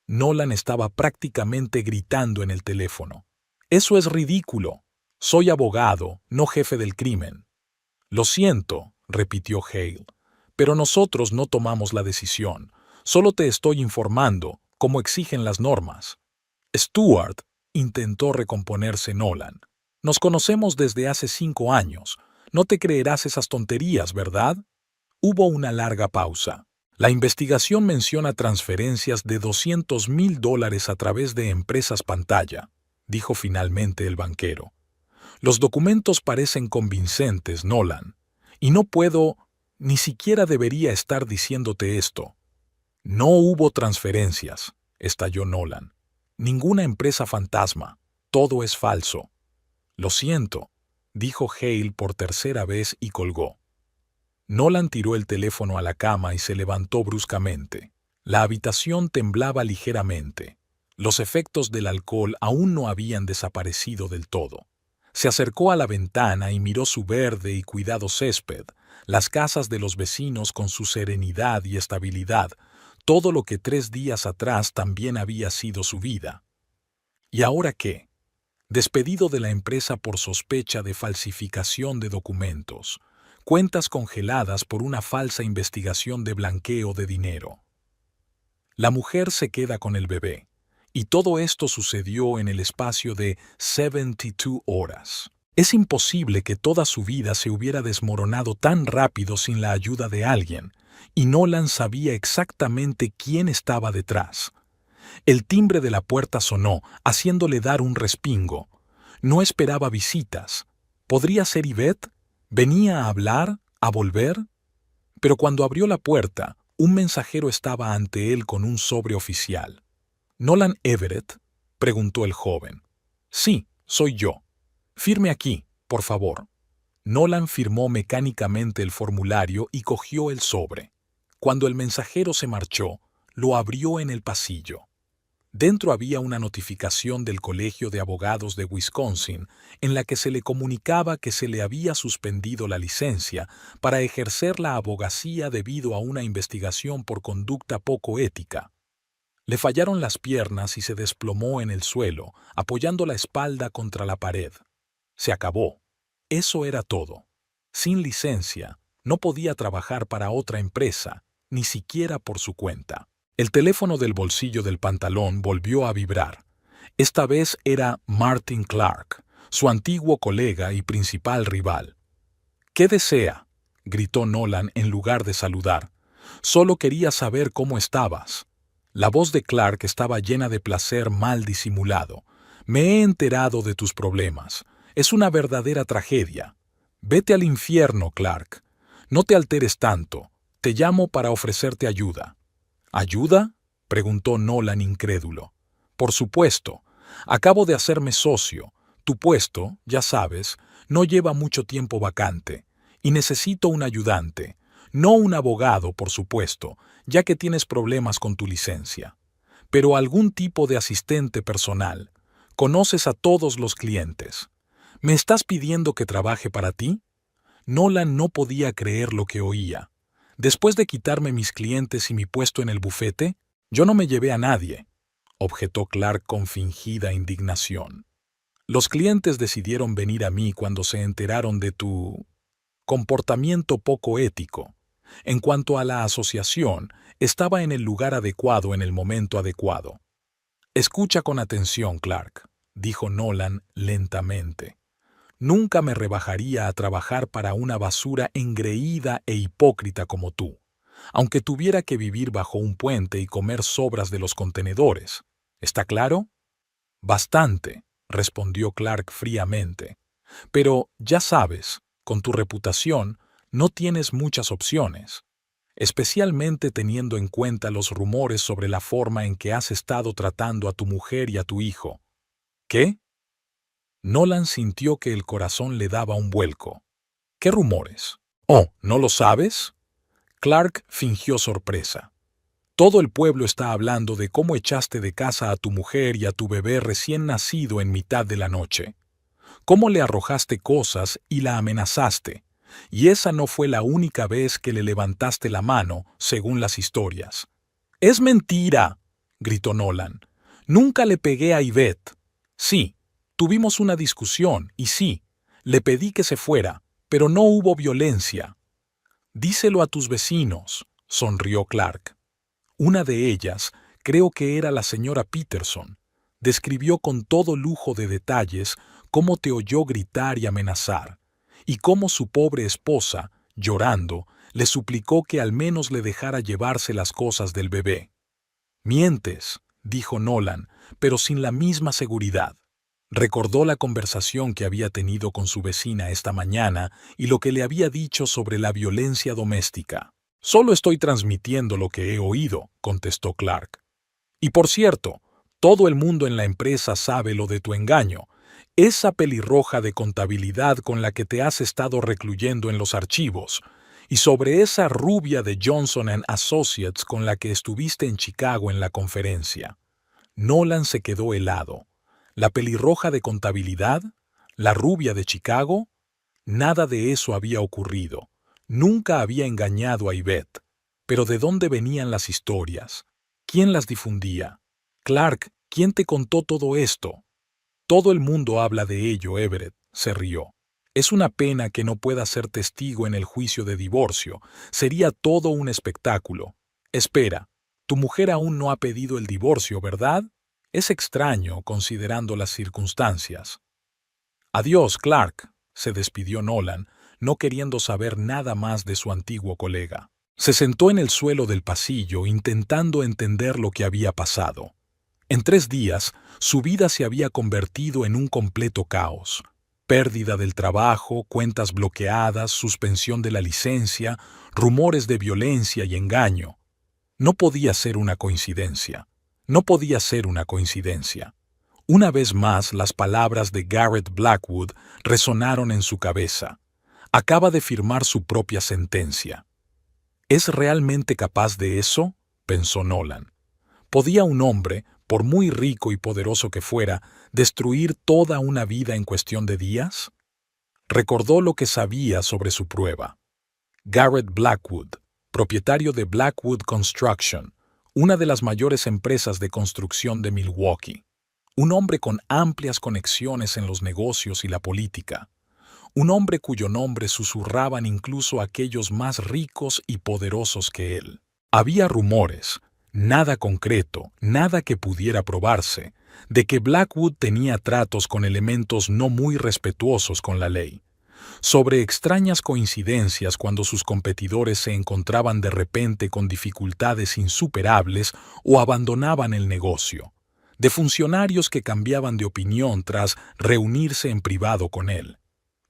Nolan estaba prácticamente gritando en el teléfono. «Eso es ridículo. Soy abogado, no jefe del crimen». «Lo siento», repitió Hale, «pero nosotros no tomamos la decisión. Solo te estoy informando, como exigen las normas». «Stuart», intentó recomponerse Nolan. «Nos conocemos desde hace 5 años. No te creerás esas tonterías, ¿verdad?» Hubo una larga pausa. La investigación menciona transferencias de $200,000 a través de empresas pantalla, dijo finalmente el banquero. Los documentos parecen convincentes, Nolan, y no puedo, ni siquiera debería estar diciéndote esto. No hubo transferencias, estalló Nolan. Ninguna empresa fantasma, todo es falso. Lo siento, dijo Hale por tercera vez y colgó. Nolan tiró el teléfono a la cama y se levantó bruscamente. La habitación temblaba ligeramente. Los efectos del alcohol aún no habían desaparecido del todo. Se acercó a la ventana y miró su verde y cuidado césped, las casas de los vecinos con su serenidad y estabilidad, todo lo que 3 días atrás también había sido su vida. ¿Y ahora qué? Despedido de la empresa por sospecha de falsificación de documentos. Cuentas congeladas por una falsa investigación de blanqueo de dinero. La mujer se queda con el bebé, y todo esto sucedió en el espacio de 72 horas. Es imposible que toda su vida se hubiera desmoronado tan rápido sin la ayuda de alguien, y Nolan sabía exactamente quién estaba detrás. El timbre de la puerta sonó, haciéndole dar un respingo. No esperaba visitas. ¿Podría ser Yvette? ¿Venía a hablar? ¿A volver? Pero cuando abrió la puerta, un mensajero estaba ante él con un sobre oficial. «¿Nolan Everett?», preguntó el joven. «Sí, soy yo. Firme aquí, por favor». Nolan firmó mecánicamente el formulario y cogió el sobre. Cuando el mensajero se marchó, lo abrió en el pasillo. Dentro había una notificación del Colegio de Abogados de Wisconsin en la que se le comunicaba que se le había suspendido la licencia para ejercer la abogacía debido a una investigación por conducta poco ética. Le fallaron las piernas y se desplomó en el suelo, apoyando la espalda contra la pared. Se acabó. Eso era todo. Sin licencia, no podía trabajar para otra empresa, ni siquiera por su cuenta. El teléfono del bolsillo del pantalón volvió a vibrar. Esta vez era Martin Clark, su antiguo colega y principal rival. «¿Qué desea?», gritó Nolan en lugar de saludar. «Solo quería saber cómo estabas». La voz de Clark estaba llena de placer mal disimulado. «Me he enterado de tus problemas. Es una verdadera tragedia. Vete al infierno, Clark. No te alteres tanto. Te llamo para ofrecerte ayuda». «¿Ayuda?», preguntó Nolan incrédulo. «Por supuesto. Acabo de hacerme socio. Tu puesto, ya sabes, no lleva mucho tiempo vacante. Y necesito un ayudante. No un abogado, por supuesto, ya que tienes problemas con tu licencia. Pero algún tipo de asistente personal. Conoces a todos los clientes. ¿Me estás pidiendo que trabaje para ti? Nolan no podía creer lo que oía. Después de quitarme mis clientes y mi puesto en el bufete, yo no me llevé a nadie, objetó Clark con fingida indignación. Los clientes decidieron venir a mí cuando se enteraron de tu comportamiento poco ético. En cuanto a la asociación, estaba en el lugar adecuado en el momento adecuado. Escucha con atención, Clark, dijo Nolan lentamente. Nunca me rebajaría a trabajar para una basura engreída e hipócrita como tú, aunque tuviera que vivir bajo un puente y comer sobras de los contenedores. ¿Está claro? Bastante, respondió Clark fríamente. Pero, ya sabes, con tu reputación, no tienes muchas opciones, especialmente teniendo en cuenta los rumores sobre la forma en que has estado tratando a tu mujer y a tu hijo. ¿Qué? Nolan sintió que el corazón le daba un vuelco. ¿Qué rumores? Oh, ¿no lo sabes? Clark fingió sorpresa. Todo el pueblo está hablando de cómo echaste de casa a tu mujer y a tu bebé recién nacido en mitad de la noche. Cómo le arrojaste cosas y la amenazaste. Y esa no fue la única vez que le levantaste la mano, según las historias. ¡Es mentira!, gritó Nolan. Nunca le pegué a Yvette. Sí, tuvimos una discusión y sí, le pedí que se fuera, pero no hubo violencia. Díselo a tus vecinos, sonrió Clark. Una de ellas, creo que era la señora Peterson, describió con todo lujo de detalles cómo te oyó gritar y amenazar, y cómo su pobre esposa, llorando, le suplicó que al menos le dejara llevarse las cosas del bebé. Mientes, dijo Nolan, pero sin la misma seguridad. Recordó la conversación que había tenido con su vecina esta mañana y lo que le había dicho sobre la violencia doméstica. Solo estoy transmitiendo lo que he oído, contestó Clark. Y por cierto, todo el mundo en la empresa sabe lo de tu engaño, esa pelirroja de contabilidad con la que te has estado recluyendo en los archivos, y sobre esa rubia de Johnson & Associates con la que estuviste en Chicago en la conferencia. Nolan se quedó helado. ¿La pelirroja de contabilidad? ¿La rubia de Chicago? Nada de eso había ocurrido. Nunca había engañado a Yvette. Pero ¿de dónde venían las historias? ¿Quién las difundía? Clark, ¿quién te contó todo esto? Todo el mundo habla de ello, Everett, se rió. Es una pena que no pueda ser testigo en el juicio de divorcio. Sería todo un espectáculo. Espera, tu mujer aún no ha pedido el divorcio, ¿verdad? Es extraño, considerando las circunstancias. Adiós, Clark, se despidió Nolan, no queriendo saber nada más de su antiguo colega. Se sentó en el suelo del pasillo intentando entender lo que había pasado. En 3 días, su vida se había convertido en un completo caos. Pérdida del trabajo, cuentas bloqueadas, suspensión de la licencia, rumores de violencia y engaño. No podía ser una coincidencia. No podía ser una coincidencia. Una vez más, las palabras de Garrett Blackwood resonaron en su cabeza. Acaba de firmar su propia sentencia. ¿Es realmente capaz de eso?, pensó Nolan. ¿Podía un hombre, por muy rico y poderoso que fuera, destruir toda una vida en cuestión de días? Recordó lo que sabía sobre su prueba. Garrett Blackwood, propietario de Blackwood Construction, una de las mayores empresas de construcción de Milwaukee. Un hombre con amplias conexiones en los negocios y la política. Un hombre cuyo nombre susurraban incluso aquellos más ricos y poderosos que él. Había rumores, nada concreto, nada que pudiera probarse, de que Blackwood tenía tratos con elementos no muy respetuosos con la ley. Sobre extrañas coincidencias cuando sus competidores se encontraban de repente con dificultades insuperables o abandonaban el negocio. De funcionarios que cambiaban de opinión tras reunirse en privado con él.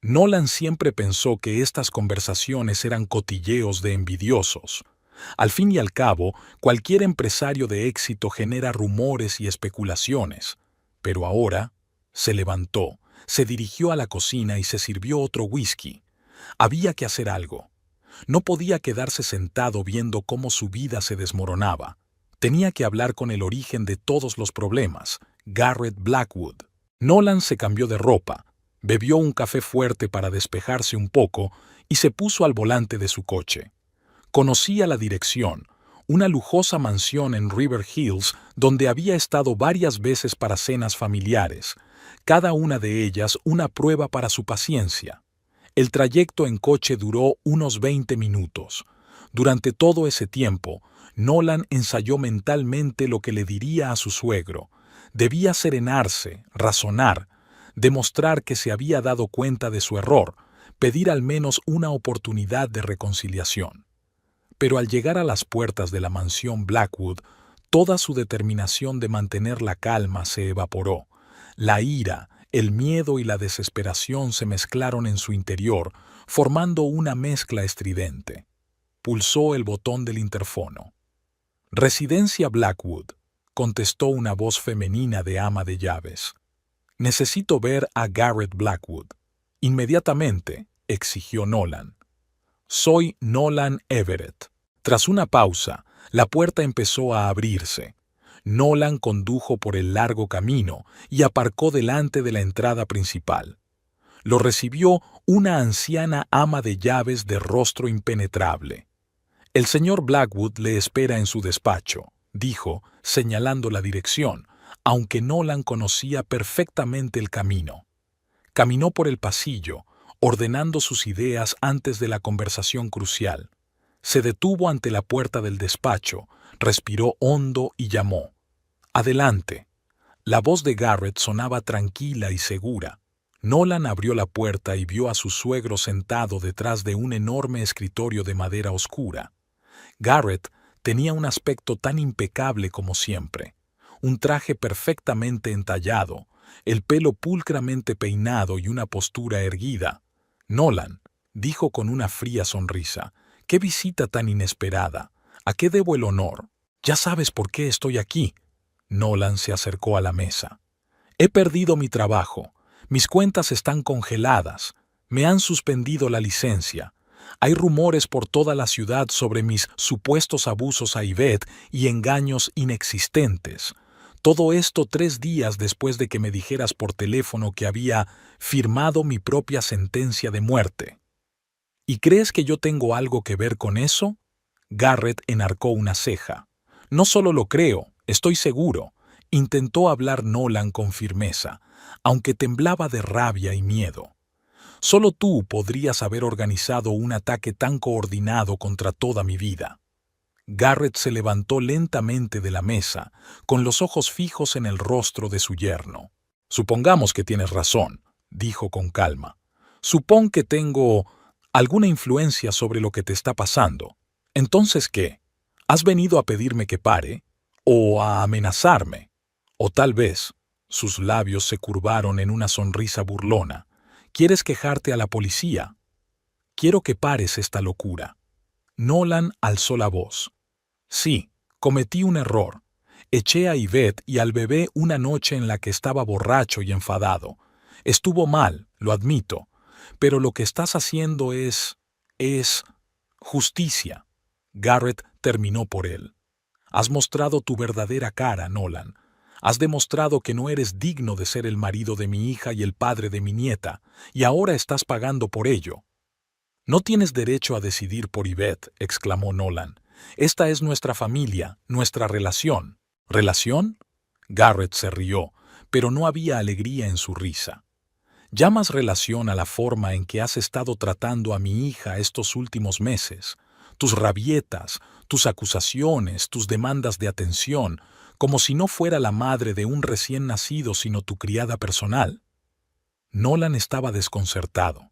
Nolan siempre pensó que estas conversaciones eran cotilleos de envidiosos. Al fin y al cabo, cualquier empresario de éxito genera rumores y especulaciones. Pero ahora se levantó, se dirigió a la cocina y se sirvió otro whisky. Había que hacer algo. No podía quedarse sentado viendo cómo su vida se desmoronaba. Tenía que hablar con el origen de todos los problemas, Garrett Blackwood. Nolan se cambió de ropa, Bebió un café fuerte para despejarse un poco y se puso al volante de su coche. Conocía la dirección, una lujosa mansión en River Hills donde había estado varias veces para cenas familiares, cada una de ellas una prueba para su paciencia. El trayecto en coche duró unos 20 minutos. Durante todo ese tiempo, Nolan ensayó mentalmente lo que le diría a su suegro. Debía serenarse, razonar, demostrar que se había dado cuenta de su error, pedir al menos una oportunidad de reconciliación. Pero al llegar a las puertas de la mansión Blackwood, toda su determinación de mantener la calma se evaporó. La ira, el miedo y la desesperación se mezclaron en su interior, formando una mezcla estridente. Pulsó el botón del interfono. «Residencia Blackwood», contestó una voz femenina de ama de llaves. «Necesito ver a Garrett Blackwood». «Inmediatamente», exigió Nolan. «Soy Nolan Everett». Tras una pausa, la puerta empezó a abrirse. Nolan condujo por el largo camino y aparcó delante de la entrada principal. Lo recibió una anciana ama de llaves de rostro impenetrable. «El señor Blackwood le espera en su despacho», dijo, señalando la dirección, aunque Nolan conocía perfectamente el camino. Caminó por el pasillo, ordenando sus ideas antes de la conversación crucial. Se detuvo ante la puerta del despacho, respiró hondo y llamó. «Adelante». La voz de Garrett sonaba tranquila y segura. Nolan abrió la puerta y vio a su suegro sentado detrás de un enorme escritorio de madera oscura. Garrett tenía un aspecto tan impecable como siempre, un traje perfectamente entallado, el pelo pulcramente peinado y una postura erguida. «Nolan», dijo con una fría sonrisa, «qué visita tan inesperada. ¿A qué debo el honor? Ya sabes por qué estoy aquí». Nolan se acercó a la mesa. «He perdido mi trabajo. Mis cuentas están congeladas. Me han suspendido la licencia. Hay rumores por toda la ciudad sobre mis supuestos abusos a Yvette y engaños inexistentes. Todo esto 3 días después de que me dijeras por teléfono que había firmado mi propia sentencia de muerte. ¿Y crees que yo tengo algo que ver con eso?» Garrett enarcó una ceja. «No solo lo creo, estoy seguro», intentó hablar Nolan con firmeza, aunque temblaba de rabia y miedo. «Solo tú podrías haber organizado un ataque tan coordinado contra toda mi vida». Garrett se levantó lentamente de la mesa, con los ojos fijos en el rostro de su yerno. «Supongamos que tienes razón», dijo con calma. «Supón que tengo alguna influencia sobre lo que te está pasando. ¿Entonces qué? ¿Has venido a pedirme que pare? ¿O a amenazarme? O tal vez», sus labios se curvaron en una sonrisa burlona, «¿quieres quejarte a la policía? Quiero que pares esta locura». Nolan alzó la voz. «Sí, cometí un error. Eché a Yvette y al bebé una noche en la que estaba borracho y enfadado. Estuvo mal, lo admito, pero lo que estás haciendo es justicia». Garrett terminó por él. «Has mostrado tu verdadera cara, Nolan. Has demostrado que no eres digno de ser el marido de mi hija y el padre de mi nieta, y ahora estás pagando por ello». «No tienes derecho a decidir por Yvette», exclamó Nolan. «Esta es nuestra familia, nuestra relación». «¿Relación?». Garrett se rió, pero no había alegría en su risa. «¿Llamas relación a la forma en que has estado tratando a mi hija estos últimos meses? Tus rabietas, tus acusaciones, tus demandas de atención, como si no fuera la madre de un recién nacido sino tu criada personal». Nolan estaba desconcertado.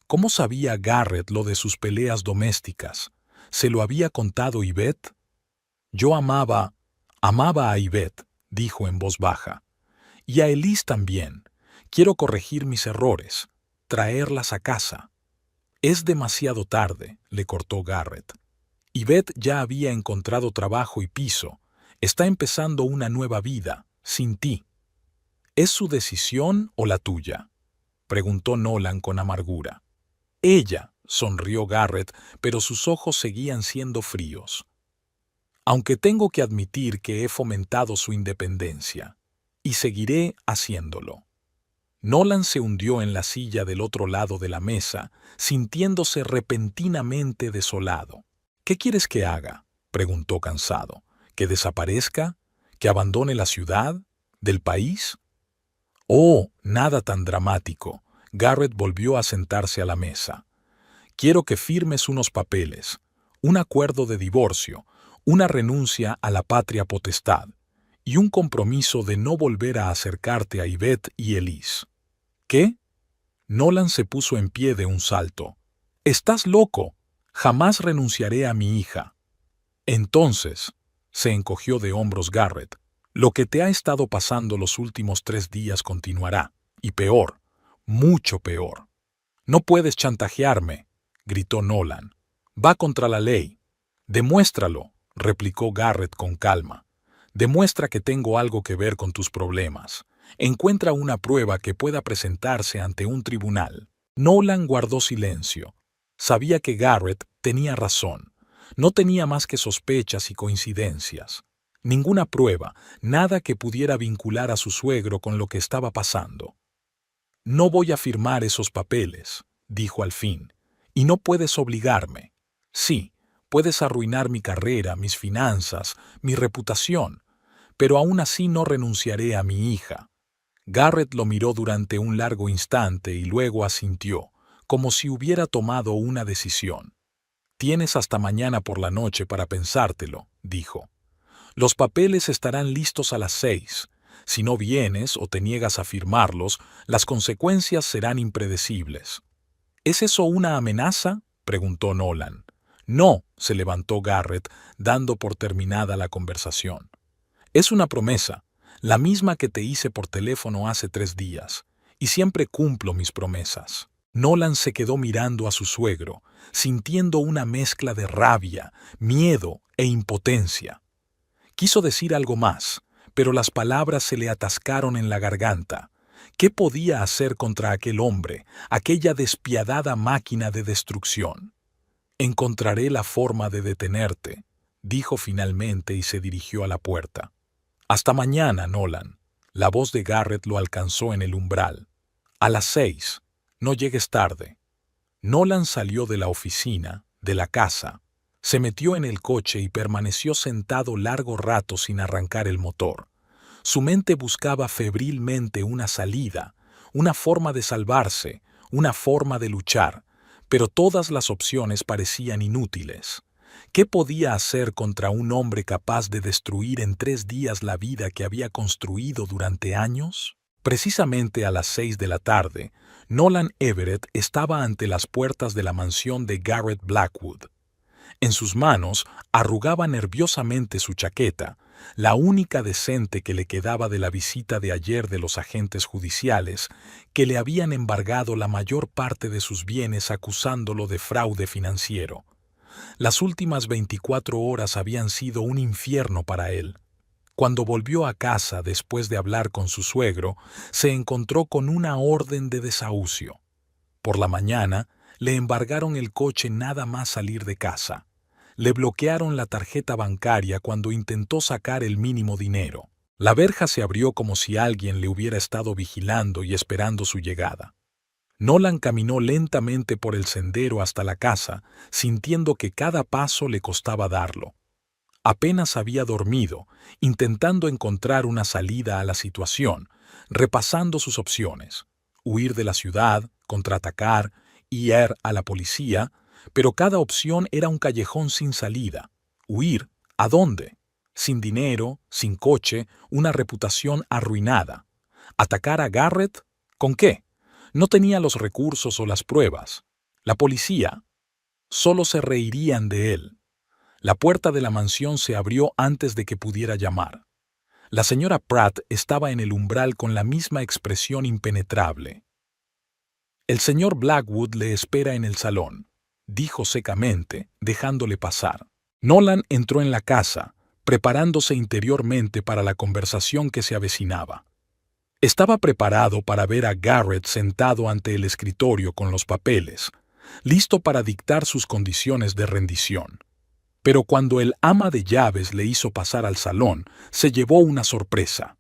¿Cómo sabía Garrett lo de sus peleas domésticas? ¿Se lo había contado Yvette? «Yo amaba a Yvette», dijo en voz baja. «Y a Elise también. Quiero corregir mis errores, traerlas a casa». «Es demasiado tarde», le cortó Garrett. «Yvette ya había encontrado trabajo y piso. Está empezando una nueva vida, sin ti». «¿Es su decisión o la tuya?», preguntó Nolan con amargura. «Ella», sonrió Garrett, pero sus ojos seguían siendo fríos. «Aunque tengo que admitir que he fomentado su independencia. Y seguiré haciéndolo». Nolan se hundió en la silla del otro lado de la mesa, sintiéndose repentinamente desolado. ¿Qué quieres que haga?, preguntó cansado. ¿Que desaparezca? ¿Que abandone la ciudad? ¿Del país? Oh, nada tan dramático. Garrett volvió a sentarse a la mesa. Quiero que firmes unos papeles, un acuerdo de divorcio, una renuncia a la patria potestad y un compromiso de no volver a acercarte a Yvette y Elise. ¿Qué? Nolan se puso en pie de un salto. ¡Estás loco! Jamás renunciaré a mi hija. Entonces, se encogió de hombros Garrett, lo que te ha estado pasando los últimos 3 días continuará, y peor, mucho peor. No puedes chantajearme, gritó Nolan. Va contra la ley. Demuéstralo, replicó Garrett con calma. Demuestra que tengo algo que ver con tus problemas. Encuentra una prueba que pueda presentarse ante un tribunal. Nolan guardó silencio. Sabía que Garrett tenía razón. No tenía más que sospechas y coincidencias. Ninguna prueba, nada que pudiera vincular a su suegro con lo que estaba pasando. No voy a firmar esos papeles, dijo al fin, y no puedes obligarme. Sí, puedes arruinar mi carrera, mis finanzas, mi reputación, pero aún así no renunciaré a mi hija. Garrett lo miró durante un largo instante y luego asintió, como si hubiera tomado una decisión. Tienes hasta mañana por la noche para pensártelo, dijo. Los papeles estarán listos a las 6. Si no vienes o te niegas a firmarlos, las consecuencias serán impredecibles. ¿Es eso una amenaza?, preguntó Nolan. No, se levantó Garrett, dando por terminada la conversación. Es una promesa, la misma que te hice por teléfono hace 3 días, y siempre cumplo mis promesas. Nolan se quedó mirando a su suegro, sintiendo una mezcla de rabia, miedo e impotencia. Quiso decir algo más, pero las palabras se le atascaron en la garganta. ¿Qué podía hacer contra aquel hombre, aquella despiadada máquina de destrucción? Encontraré la forma de detenerte, dijo finalmente y se dirigió a la puerta. Hasta mañana, Nolan. La voz de Garrett lo alcanzó en el umbral. A las 6. No llegues tarde. Nolan salió de la oficina, de la casa, se metió en el coche y permaneció sentado largo rato sin arrancar el motor. Su mente buscaba febrilmente una salida, una forma de salvarse, una forma de luchar, pero todas las opciones parecían inútiles. ¿Qué podía hacer contra un hombre capaz de destruir en 3 días la vida que había construido durante años? Precisamente a las 6 de la tarde, Nolan Everett estaba ante las puertas de la mansión de Garrett Blackwood. En sus manos arrugaba nerviosamente su chaqueta, la única decente que le quedaba de la visita de ayer de los agentes judiciales, que le habían embargado la mayor parte de sus bienes acusándolo de fraude financiero. Las últimas 24 horas habían sido un infierno para él. Cuando volvió a casa después de hablar con su suegro, se encontró con una orden de desahucio. Por la mañana, le embargaron el coche nada más salir de casa. Le bloquearon la tarjeta bancaria cuando intentó sacar el mínimo dinero. La verja se abrió como si alguien le hubiera estado vigilando y esperando su llegada. Nolan caminó lentamente por el sendero hasta la casa, sintiendo que cada paso le costaba darlo. Apenas había dormido, intentando encontrar una salida a la situación, repasando sus opciones: huir de la ciudad, contraatacar, ir a la policía, pero cada opción era un callejón sin salida. ¿Huir? ¿A dónde? Sin dinero, sin coche, una reputación arruinada. ¿Atacar a Garrett? ¿Con qué? No tenía los recursos o las pruebas. La policía. Solo se reirían de él. La puerta de la mansión se abrió antes de que pudiera llamar. La señora Pratt estaba en el umbral con la misma expresión impenetrable. «El señor Blackwood le espera en el salón», dijo secamente, dejándole pasar. Nolan entró en la casa, preparándose interiormente para la conversación que se avecinaba. Estaba preparado para ver a Garrett sentado ante el escritorio con los papeles, listo para dictar sus condiciones de rendición. Pero cuando el ama de llaves le hizo pasar al salón, se llevó una sorpresa.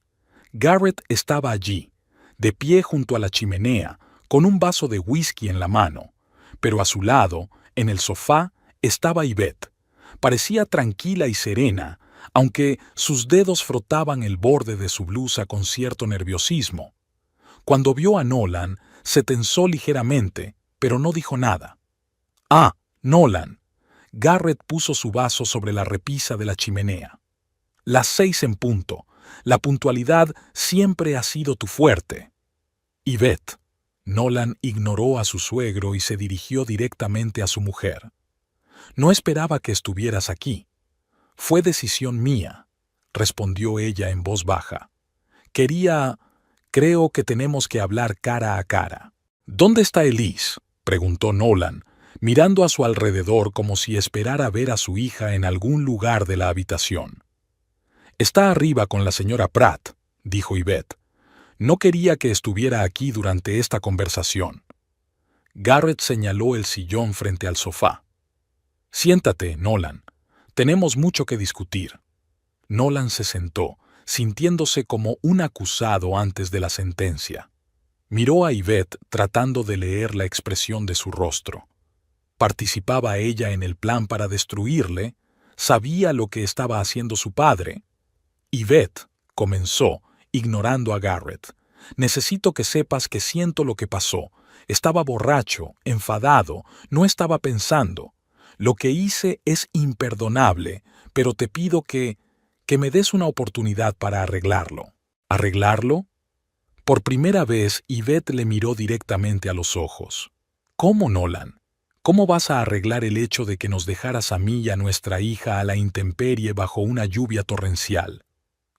Garrett estaba allí, de pie junto a la chimenea, con un vaso de whisky en la mano, pero a su lado, en el sofá, estaba Yvette. Parecía tranquila y serena, aunque sus dedos frotaban el borde de su blusa con cierto nerviosismo. Cuando vio a Nolan, se tensó ligeramente, pero no dijo nada. «Ah, Nolan». Garrett puso su vaso sobre la repisa de la chimenea. «Las 6 en punto. La puntualidad siempre ha sido tu fuerte». «Yvette». Nolan ignoró a su suegro y se dirigió directamente a su mujer. «No esperaba que estuvieras aquí». «Fue decisión mía», respondió ella en voz baja. «Creo que tenemos que hablar cara a cara». «¿Dónde está Elise?», preguntó Nolan, mirando a su alrededor como si esperara ver a su hija en algún lugar de la habitación. «Está arriba con la señora Pratt», dijo Yvette. «No quería que estuviera aquí durante esta conversación». Garrett señaló el sillón frente al sofá. «Siéntate, Nolan. Tenemos mucho que discutir». Nolan se sentó, sintiéndose como un acusado antes de la sentencia. Miró a Yvette tratando de leer la expresión de su rostro. ¿Participaba ella en el plan para destruirle? ¿Sabía lo que estaba haciendo su padre? «Yvette», comenzó, ignorando a Garrett, «necesito que sepas que siento lo que pasó. Estaba borracho, enfadado, no estaba pensando. Lo que hice es imperdonable, pero te pido que me des una oportunidad para arreglarlo». «¿Arreglarlo?». Por primera vez, Yvette le miró directamente a los ojos. «¿Cómo, Nolan? ¿Cómo vas a arreglar el hecho de que nos dejaras a mí y a nuestra hija a la intemperie bajo una lluvia torrencial?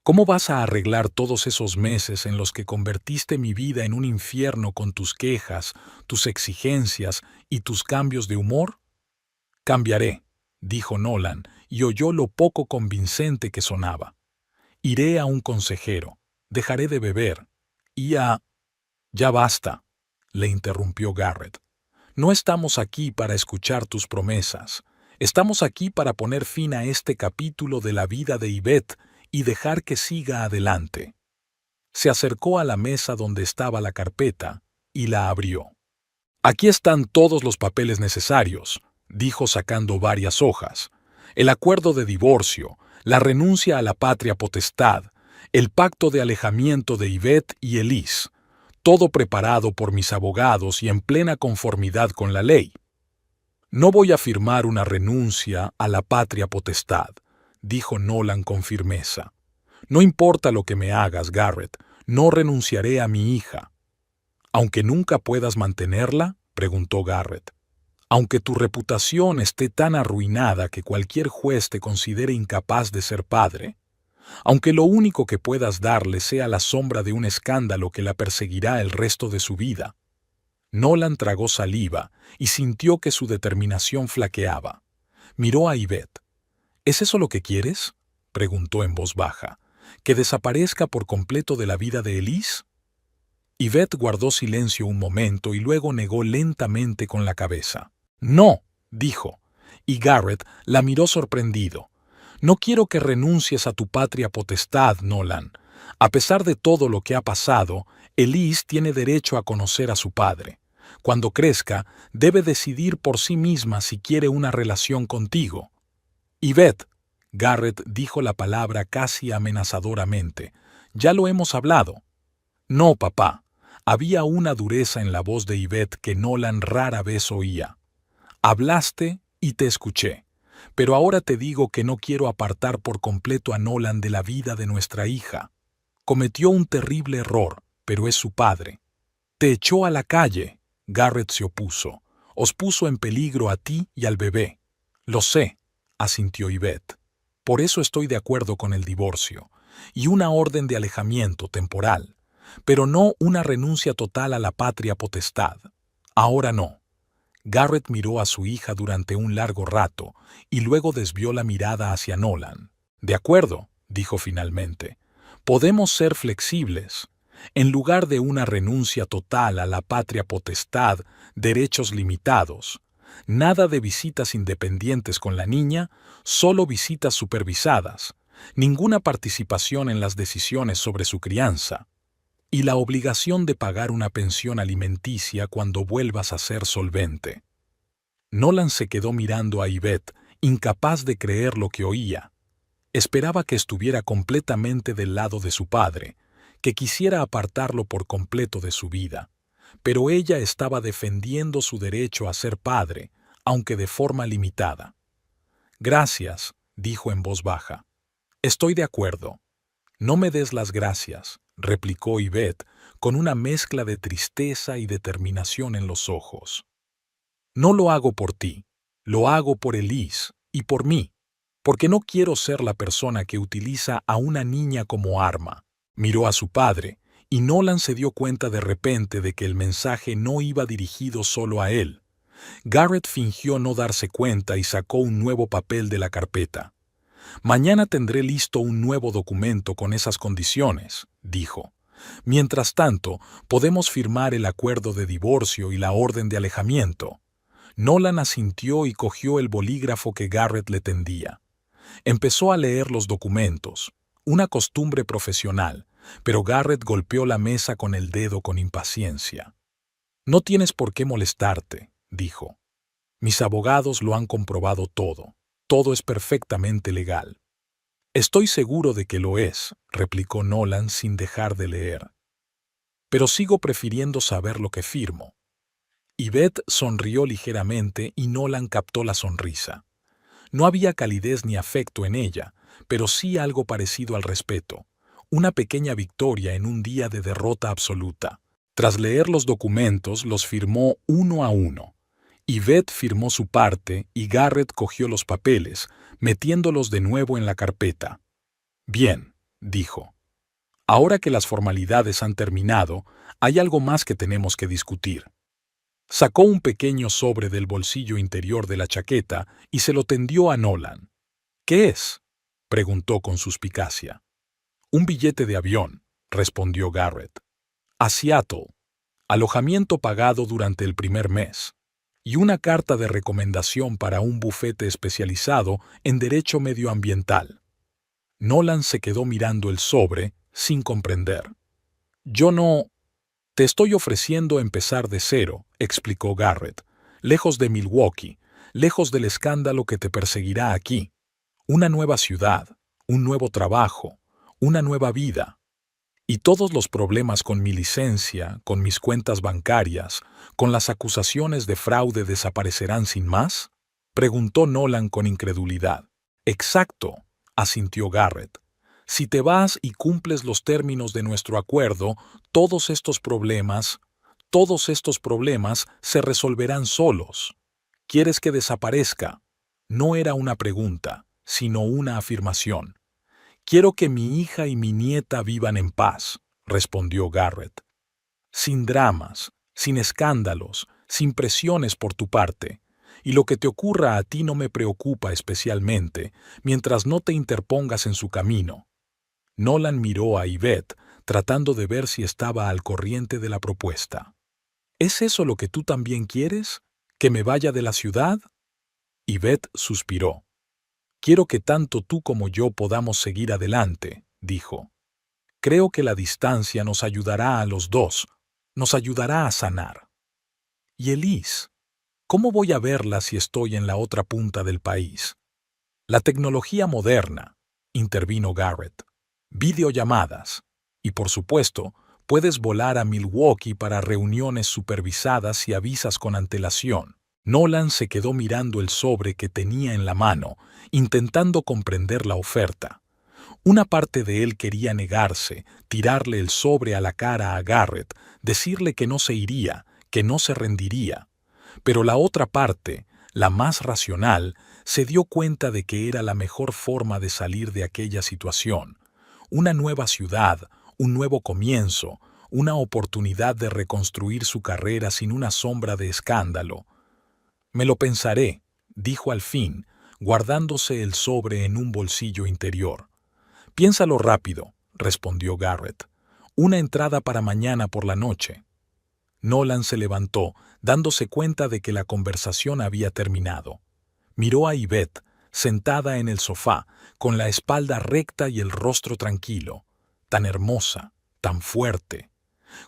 ¿Cómo vas a arreglar todos esos meses en los que convertiste mi vida en un infierno con tus quejas, tus exigencias y tus cambios de humor?» «Cambiaré», dijo Nolan, y oyó lo poco convincente que sonaba. «Iré a un consejero, dejaré de beber, «Ya basta», le interrumpió Garrett. «No estamos aquí para escuchar tus promesas. Estamos aquí para poner fin a este capítulo de la vida de Yvette y dejar que siga adelante». Se acercó a la mesa donde estaba la carpeta y la abrió. «Aquí están todos los papeles necesarios», dijo sacando varias hojas. «El acuerdo de divorcio, la renuncia a la patria potestad, el pacto de alejamiento de Yvette y Elise, todo preparado por mis abogados y en plena conformidad con la ley». «No voy a firmar una renuncia a la patria potestad», dijo Nolan con firmeza. «No importa lo que me hagas, Garrett, no renunciaré a mi hija». «¿Aunque nunca puedas mantenerla?», preguntó Garrett. «Aunque tu reputación esté tan arruinada que cualquier juez te considere incapaz de ser padre. Aunque lo único que puedas darle sea la sombra de un escándalo que la perseguirá el resto de su vida». Nolan tragó saliva y sintió que su determinación flaqueaba. Miró a Yvette. «¿Es eso lo que quieres?», preguntó en voz baja. «¿Que desaparezca por completo de la vida de Elise?». Yvette guardó silencio un momento y luego negó lentamente con la cabeza. «No», dijo, y Garrett la miró sorprendido. «No quiero que renuncies a tu patria potestad, Nolan. A pesar de todo lo que ha pasado, Elise tiene derecho a conocer a su padre. Cuando crezca, debe decidir por sí misma si quiere una relación contigo». «Yvette», Garrett dijo la palabra casi amenazadoramente, «ya lo hemos hablado». «No, papá». Había una dureza en la voz de Yvette que Nolan rara vez oía. «Hablaste y te escuché, pero ahora te digo que no quiero apartar por completo a Nolan de la vida de nuestra hija. Cometió un terrible error, pero es su padre. Te echó a la calle». Garrett se opuso. «Os puso en peligro a ti y al bebé». «Lo sé», asintió Yvette. «Por eso estoy de acuerdo con el divorcio y una orden de alejamiento temporal, pero no una renuncia total a la patria potestad. Ahora no». Garrett miró a su hija durante un largo rato y luego desvió la mirada hacia Nolan. «De acuerdo», dijo finalmente. «Podemos ser flexibles. En lugar de una renuncia total a la patria potestad, derechos limitados, nada de visitas independientes con la niña, solo visitas supervisadas, ninguna participación en las decisiones sobre su crianza». y la obligación de pagar una pensión alimenticia cuando vuelvas a ser solvente. Nolan se quedó mirando a Yvette, incapaz de creer lo que oía. Esperaba que estuviera completamente del lado de su padre, que quisiera apartarlo por completo de su vida, pero ella estaba defendiendo su derecho a ser padre, aunque de forma limitada. «Gracias», dijo en voz baja. «Estoy de acuerdo». «No me des las gracias», replicó Yvette, con una mezcla de tristeza y determinación en los ojos. «No lo hago por ti, lo hago por Elise y por mí, porque no quiero ser la persona que utiliza a una niña como arma». Miró a su padre, y Nolan se dio cuenta de repente de que el mensaje no iba dirigido solo a él. Garrett fingió no darse cuenta y sacó un nuevo papel de la carpeta. «Mañana tendré listo un nuevo documento con esas condiciones», dijo. «Mientras tanto, podemos firmar el acuerdo de divorcio y la orden de alejamiento». Nolan asintió y cogió el bolígrafo que Garrett le tendía. Empezó a leer los documentos, una costumbre profesional, pero Garrett golpeó la mesa con el dedo con impaciencia. «No tienes por qué molestarte», dijo. «Mis abogados lo han comprobado todo. Todo es perfectamente legal». «Estoy seguro de que lo es», replicó Nolan sin dejar de leer. «Pero sigo prefiriendo saber lo que firmo». Yvette sonrió ligeramente y Nolan captó la sonrisa. No había calidez ni afecto en ella, pero sí algo parecido al respeto. Una pequeña victoria en un día de derrota absoluta. Tras leer los documentos, los firmó uno a uno. Yvette firmó su parte y Garrett cogió los papeles, metiéndolos de nuevo en la carpeta. «Bien», dijo. «Ahora que las formalidades han terminado, hay algo más que tenemos que discutir». Sacó un pequeño sobre del bolsillo interior de la chaqueta y se lo tendió a Nolan. «¿Qué es?», preguntó con suspicacia. «Un billete de avión», respondió Garrett. «A Seattle. Alojamiento pagado durante el primer mes. Y una carta de recomendación para un bufete especializado en derecho medioambiental». Nolan se quedó mirando el sobre, sin comprender. «Yo no... Te estoy ofreciendo empezar de cero», explicó Garrett. «Lejos de Milwaukee, lejos del escándalo que te perseguirá aquí. Una nueva ciudad, un nuevo trabajo, una nueva vida. Y todos los problemas con mi licencia, con mis cuentas bancarias, con las acusaciones de fraude desaparecerán sin más», preguntó Nolan con incredulidad. «Exacto», asintió Garrett. «Si te vas y cumples los términos de nuestro acuerdo, todos estos problemas se resolverán solos. ¿Quieres que desaparezca?». No era una pregunta, sino una afirmación. «Quiero que mi hija y mi nieta vivan en paz», respondió Garrett. «Sin dramas, sin escándalos, sin presiones por tu parte. Y lo que te ocurra a ti no me preocupa especialmente, mientras no te interpongas en su camino». Nolan miró a Yvette, tratando de ver si estaba al corriente de la propuesta. «¿Es eso lo que tú también quieres? ¿Que me vaya de la ciudad?». Yvette suspiró. «Quiero que tanto tú como yo podamos seguir adelante», dijo. «Creo que la distancia nos ayudará a los dos, nos ayudará a sanar». «¿Y Elise? ¿Cómo voy a verla si estoy en la otra punta del país?». «La tecnología moderna», intervino Garrett. «Videollamadas. Y por supuesto, puedes volar a Milwaukee para reuniones supervisadas y avisas con antelación». Nolan se quedó mirando el sobre que tenía en la mano, intentando comprender la oferta. Una parte de él quería negarse, tirarle el sobre a la cara a Garrett, decirle que no se iría, que no se rendiría. Pero la otra parte, la más racional, se dio cuenta de que era la mejor forma de salir de aquella situación. Una nueva ciudad, un nuevo comienzo, una oportunidad de reconstruir su carrera sin una sombra de escándalo. «Me lo pensaré», dijo al fin, guardándose el sobre en un bolsillo interior. «Piénsalo rápido», respondió Garrett. «Una entrada para mañana por la noche». Nolan se levantó, dándose cuenta de que la conversación había terminado. Miró a Yvette, sentada en el sofá, con la espalda recta y el rostro tranquilo. Tan hermosa, tan fuerte,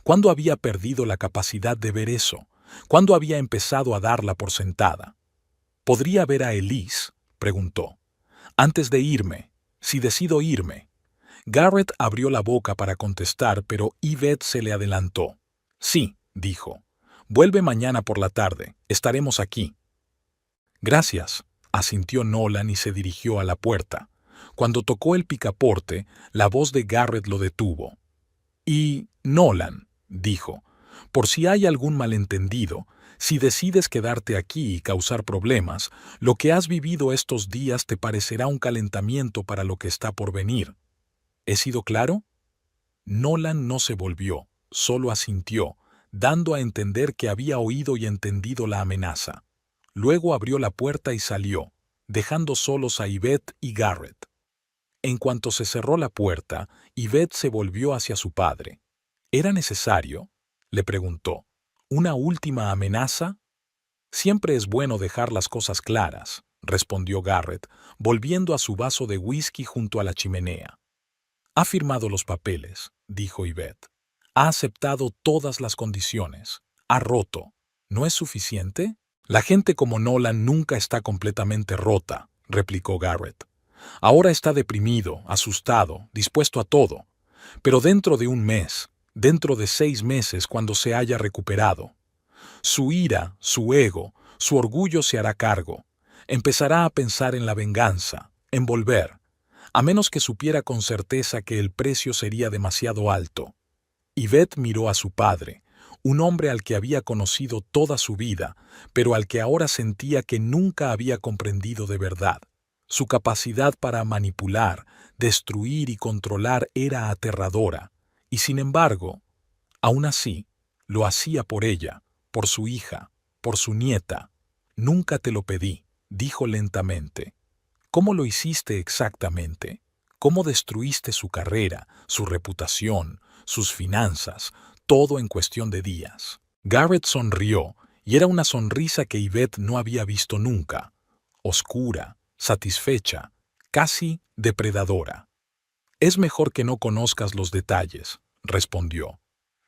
¿Cuándo había perdido la capacidad de ver eso? ¿Cuándo había empezado a darla por sentada? ¿Podría ver a Elise?, preguntó. Antes de irme, si decido irme. Garrett abrió la boca para contestar, pero Yvette se le adelantó. Sí, dijo. Vuelve mañana por la tarde, estaremos aquí. Gracias, asintió Nolan y se dirigió a la puerta. Cuando tocó el picaporte, la voz de Garrett lo detuvo. Y, Nolan, dijo, por si hay algún malentendido, si decides quedarte aquí y causar problemas, lo que has vivido estos días te parecerá un calentamiento para lo que está por venir. ¿He sido claro? Nolan no se volvió, solo asintió, dando a entender que había oído y entendido la amenaza. Luego abrió la puerta y salió, dejando solos a Yvette y Garrett. En cuanto se cerró la puerta, Yvette se volvió hacia su padre. ¿Era necesario?, le preguntó. ¿Una última amenaza? Siempre es bueno dejar las cosas claras, respondió Garrett, volviendo a su vaso de whisky junto a la chimenea. Ha firmado los papeles, dijo Yvette. Ha aceptado todas las condiciones. Ha roto. ¿No es suficiente? La gente como Nolan nunca está completamente rota, replicó Garrett. Ahora está deprimido, asustado, dispuesto a todo. Pero dentro de un mes, dentro de 6 meses, cuando se haya recuperado, su ira, su ego, su orgullo se hará cargo. Empezará a pensar en la venganza, en volver, a menos que supiera con certeza que el precio sería demasiado alto. Yvette miró a su padre, un hombre al que había conocido toda su vida, pero al que ahora sentía que nunca había comprendido de verdad. Su capacidad para manipular, destruir y controlar era aterradora, y sin embargo, aún así, lo hacía por ella, por su hija, por su nieta. Nunca te lo pedí, dijo lentamente. ¿Cómo lo hiciste exactamente? ¿Cómo destruiste su carrera, su reputación, sus finanzas, todo en cuestión de días? Garrett sonrió, y era una sonrisa que Yvette no había visto nunca. Oscura, satisfecha, casi depredadora. Es mejor que no conozcas los detalles, respondió.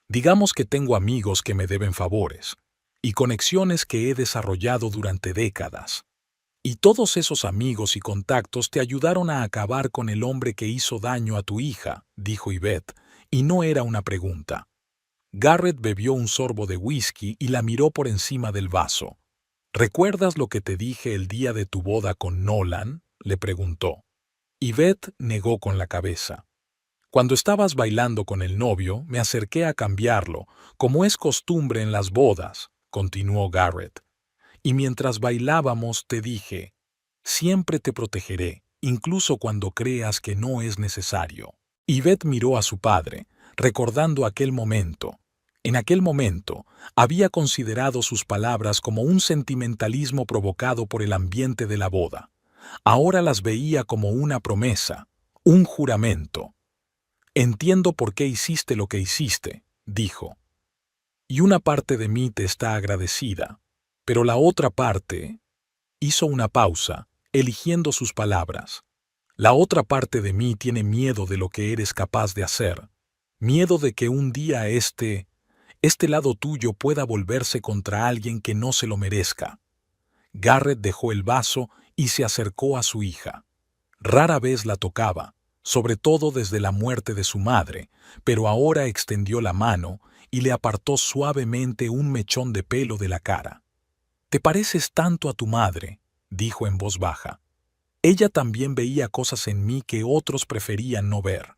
Digamos que tengo amigos que me deben favores, y conexiones que he desarrollado durante décadas. Y todos esos amigos y contactos te ayudaron a acabar con el hombre que hizo daño a tu hija, dijo Yvette, y no era una pregunta. Garrett bebió un sorbo de whisky y la miró por encima del vaso. ¿Recuerdas lo que te dije el día de tu boda con Nolan?, le preguntó. Yvette negó con la cabeza. Cuando estabas bailando con el novio, me acerqué a cambiarlo, como es costumbre en las bodas, continuó Garrett. Y mientras bailábamos te dije, siempre te protegeré, incluso cuando creas que no es necesario. Yvette miró a su padre, recordando aquel momento. En aquel momento, había considerado sus palabras como un sentimentalismo provocado por el ambiente de la boda. Ahora las veía como una promesa, un juramento. Entiendo por qué hiciste lo que hiciste, dijo. Y una parte de mí te está agradecida, pero la otra parte... Hizo una pausa, eligiendo sus palabras. La otra parte de mí tiene miedo de lo que eres capaz de hacer. Miedo de que un día este lado tuyo pueda volverse contra alguien que no se lo merezca. Garrett dejó el vaso y se acercó a su hija. Rara vez la tocaba, sobre todo desde la muerte de su madre, pero ahora extendió la mano y le apartó suavemente un mechón de pelo de la cara. «Te pareces tanto a tu madre», dijo en voz baja. Ella también veía cosas en mí que otros preferían no ver.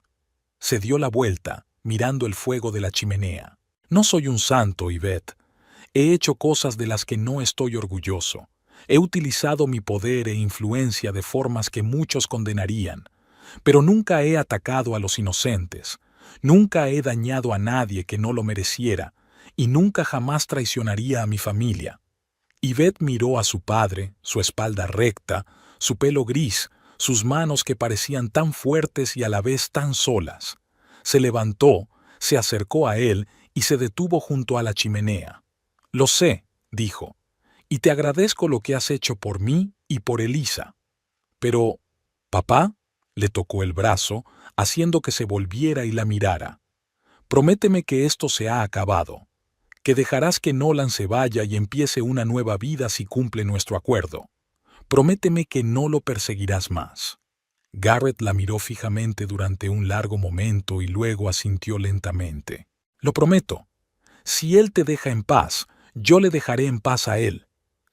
Se dio la vuelta, mirando el fuego de la chimenea. No soy un santo, Yvette. He hecho cosas de las que no estoy orgulloso. He utilizado mi poder e influencia de formas que muchos condenarían. Pero nunca he atacado a los inocentes. Nunca he dañado a nadie que no lo mereciera. Y nunca jamás traicionaría a mi familia. Yvette miró a su padre, su espalda recta, su pelo gris, sus manos que parecían tan fuertes y a la vez tan solas. Se levantó, se acercó a él y se detuvo junto a la chimenea. «Lo sé», dijo, «y te agradezco lo que has hecho por mí y por Elisa. Pero, papá», le tocó el brazo, haciendo que se volviera y la mirara. Prométeme que esto se ha acabado, que dejarás que Nolan se vaya y empiece una nueva vida si cumple nuestro acuerdo. Prométeme que no lo perseguirás más». Garrett la miró fijamente durante un largo momento y luego asintió lentamente. «Lo prometo. Si él te deja en paz, yo le dejaré en paz a él.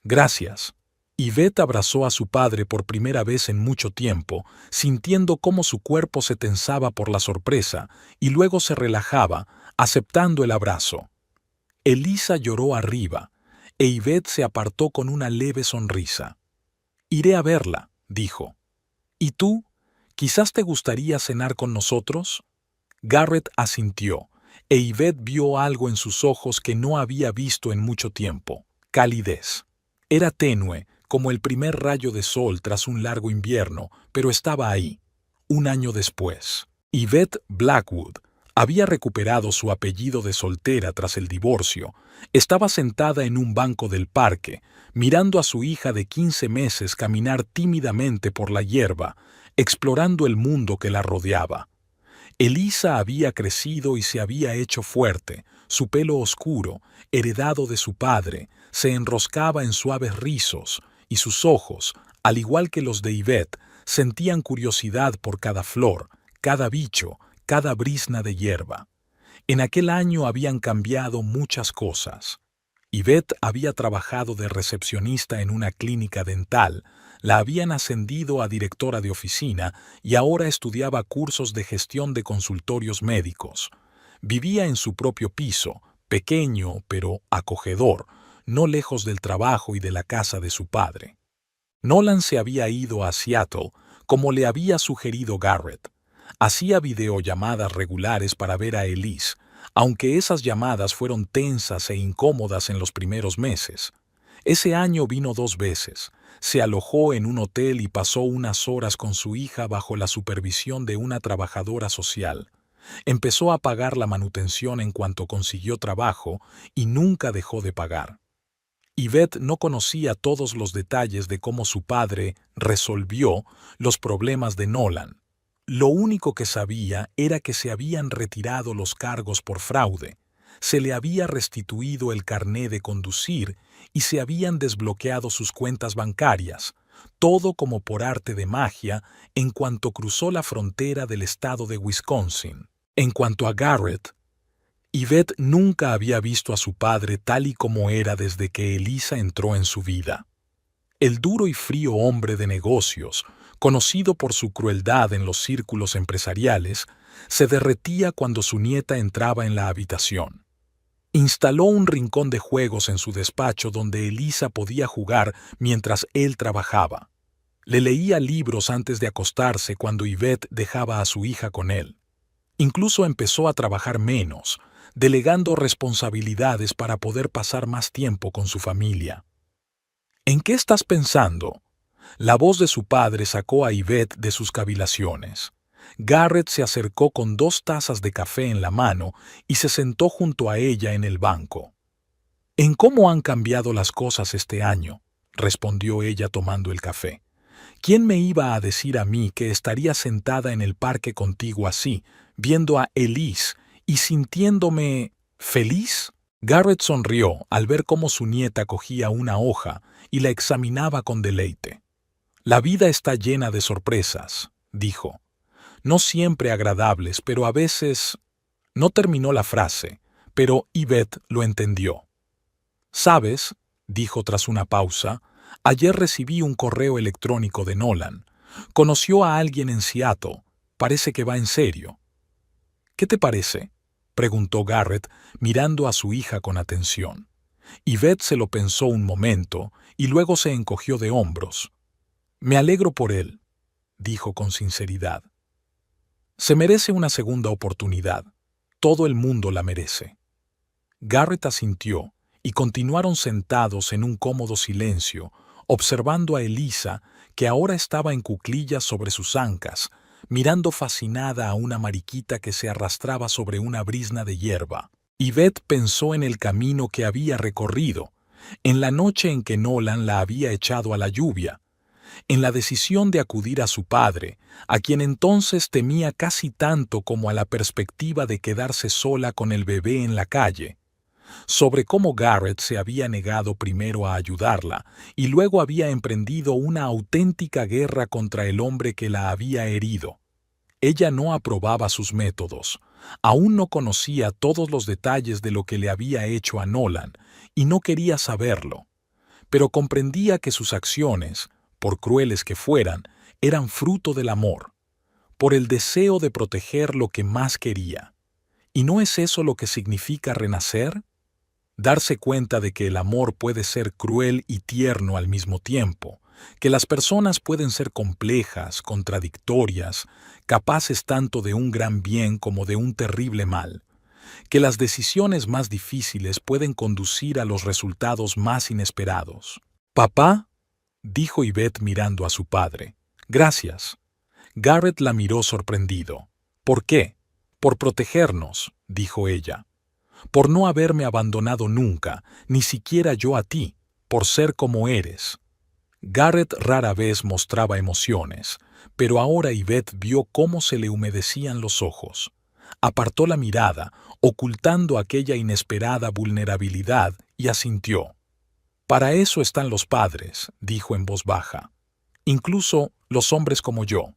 Gracias». Yvette abrazó a su padre por primera vez en mucho tiempo, sintiendo cómo su cuerpo se tensaba por la sorpresa y luego se relajaba, aceptando el abrazo. Elisa lloró arriba, e Yvette se apartó con una leve sonrisa. «Iré a verla», dijo. «¿Y tú? ¿Quizás te gustaría cenar con nosotros?» Garrett asintió, e Yvette vio algo en sus ojos que no había visto en mucho tiempo: calidez. Era tenue, como el primer rayo de sol tras un largo invierno, pero estaba ahí. Un año después, Yvette Blackwood había recuperado su apellido de soltera tras el divorcio. Estaba sentada en un banco del parque, mirando a su hija de 15 meses caminar tímidamente por la hierba, explorando el mundo que la rodeaba. Elisa había crecido y se había hecho fuerte. Su pelo oscuro, heredado de su padre, se enroscaba en suaves rizos, y sus ojos, al igual que los de Yvette, sentían curiosidad por cada flor, cada bicho, cada brizna de hierba. En aquel año habían cambiado muchas cosas. Yvette había trabajado de recepcionista en una clínica dental, la habían ascendido a directora de oficina y ahora estudiaba cursos de gestión de consultorios médicos. Vivía en su propio piso, pequeño pero acogedor, no lejos del trabajo y de la casa de su padre. Nolan se había ido a Seattle, como le había sugerido Garrett. Hacía videollamadas regulares para ver a Elise, aunque esas llamadas fueron tensas e incómodas en los primeros meses. Ese año vino 2 veces. Se alojó en un hotel y pasó unas horas con su hija bajo la supervisión de una trabajadora social. Empezó a pagar la manutención en cuanto consiguió trabajo y nunca dejó de pagar. Yvette no conocía todos los detalles de cómo su padre resolvió los problemas de Nolan. Lo único que sabía era que se habían retirado los cargos por fraude, se le había restituido el carné de conducir y se habían desbloqueado sus cuentas bancarias, todo como por arte de magia en cuanto cruzó la frontera del estado de Wisconsin. En cuanto a Garrett, Yvette nunca había visto a su padre tal y como era desde que Elisa entró en su vida. El duro y frío hombre de negocios, conocido por su crueldad en los círculos empresariales, se derretía cuando su nieta entraba en la habitación. Instaló un rincón de juegos en su despacho donde Elisa podía jugar mientras él trabajaba. Le leía libros antes de acostarse cuando Yvette dejaba a su hija con él. Incluso empezó a trabajar menos, delegando responsabilidades para poder pasar más tiempo con su familia. «¿En qué estás pensando?». La voz de su padre sacó a Yvette de sus cavilaciones. Garrett se acercó con 2 tazas de café en la mano y se sentó junto a ella en el banco. «¿En cómo han cambiado las cosas este año?», respondió ella tomando el café. «¿Quién me iba a decir a mí que estaría sentada en el parque contigo así, viendo a Elise y sintiéndome feliz?» Garrett sonrió al ver cómo su nieta cogía una hoja y la examinaba con deleite. «La vida está llena de sorpresas», dijo. «No siempre agradables, pero a veces...». No terminó la frase, pero Yvette lo entendió. «¿Sabes?», dijo tras una pausa, «ayer recibí un correo electrónico de Nolan. Conoció a alguien en Seattle. Parece que va en serio». «¿Qué te parece?», preguntó Garrett, mirando a su hija con atención. Yvette se lo pensó un momento y luego se encogió de hombros. «Me alegro por él», dijo con sinceridad. «Se merece una segunda oportunidad. Todo el mundo la merece». Garrett asintió y continuaron sentados en un cómodo silencio, observando a Elisa, que ahora estaba en cuclillas sobre sus ancas, mirando fascinada a una mariquita que se arrastraba sobre una brizna de hierba. Yvette pensó en el camino que había recorrido, en la noche en que Nolan la había echado a la lluvia. en la decisión de acudir a su padre, a quien entonces temía casi tanto como a la perspectiva de quedarse sola con el bebé en la calle, sobre cómo Garrett se había negado primero a ayudarla y luego había emprendido una auténtica guerra contra el hombre que la había herido. Ella no aprobaba sus métodos, aún no conocía todos los detalles de lo que le había hecho a Nolan y no quería saberlo, pero comprendía que sus acciones, por crueles que fueran, eran fruto del amor, por el deseo de proteger lo que más quería. ¿Y no es eso lo que significa renacer? Darse cuenta de que el amor puede ser cruel y tierno al mismo tiempo, que las personas pueden ser complejas, contradictorias, capaces tanto de un gran bien como de un terrible mal, que las decisiones más difíciles pueden conducir a los resultados más inesperados. «Papá», dijo Yvette mirando a su padre. «Gracias». Garrett la miró sorprendido. «¿Por qué?» «Por protegernos», dijo ella. «Por no haberme abandonado nunca, ni siquiera yo a ti, por ser como eres». Garrett rara vez mostraba emociones, pero ahora Yvette vio cómo se le humedecían los ojos. Apartó la mirada, ocultando aquella inesperada vulnerabilidad, y asintió. «Para eso están los padres», dijo en voz baja. «Incluso los hombres como yo.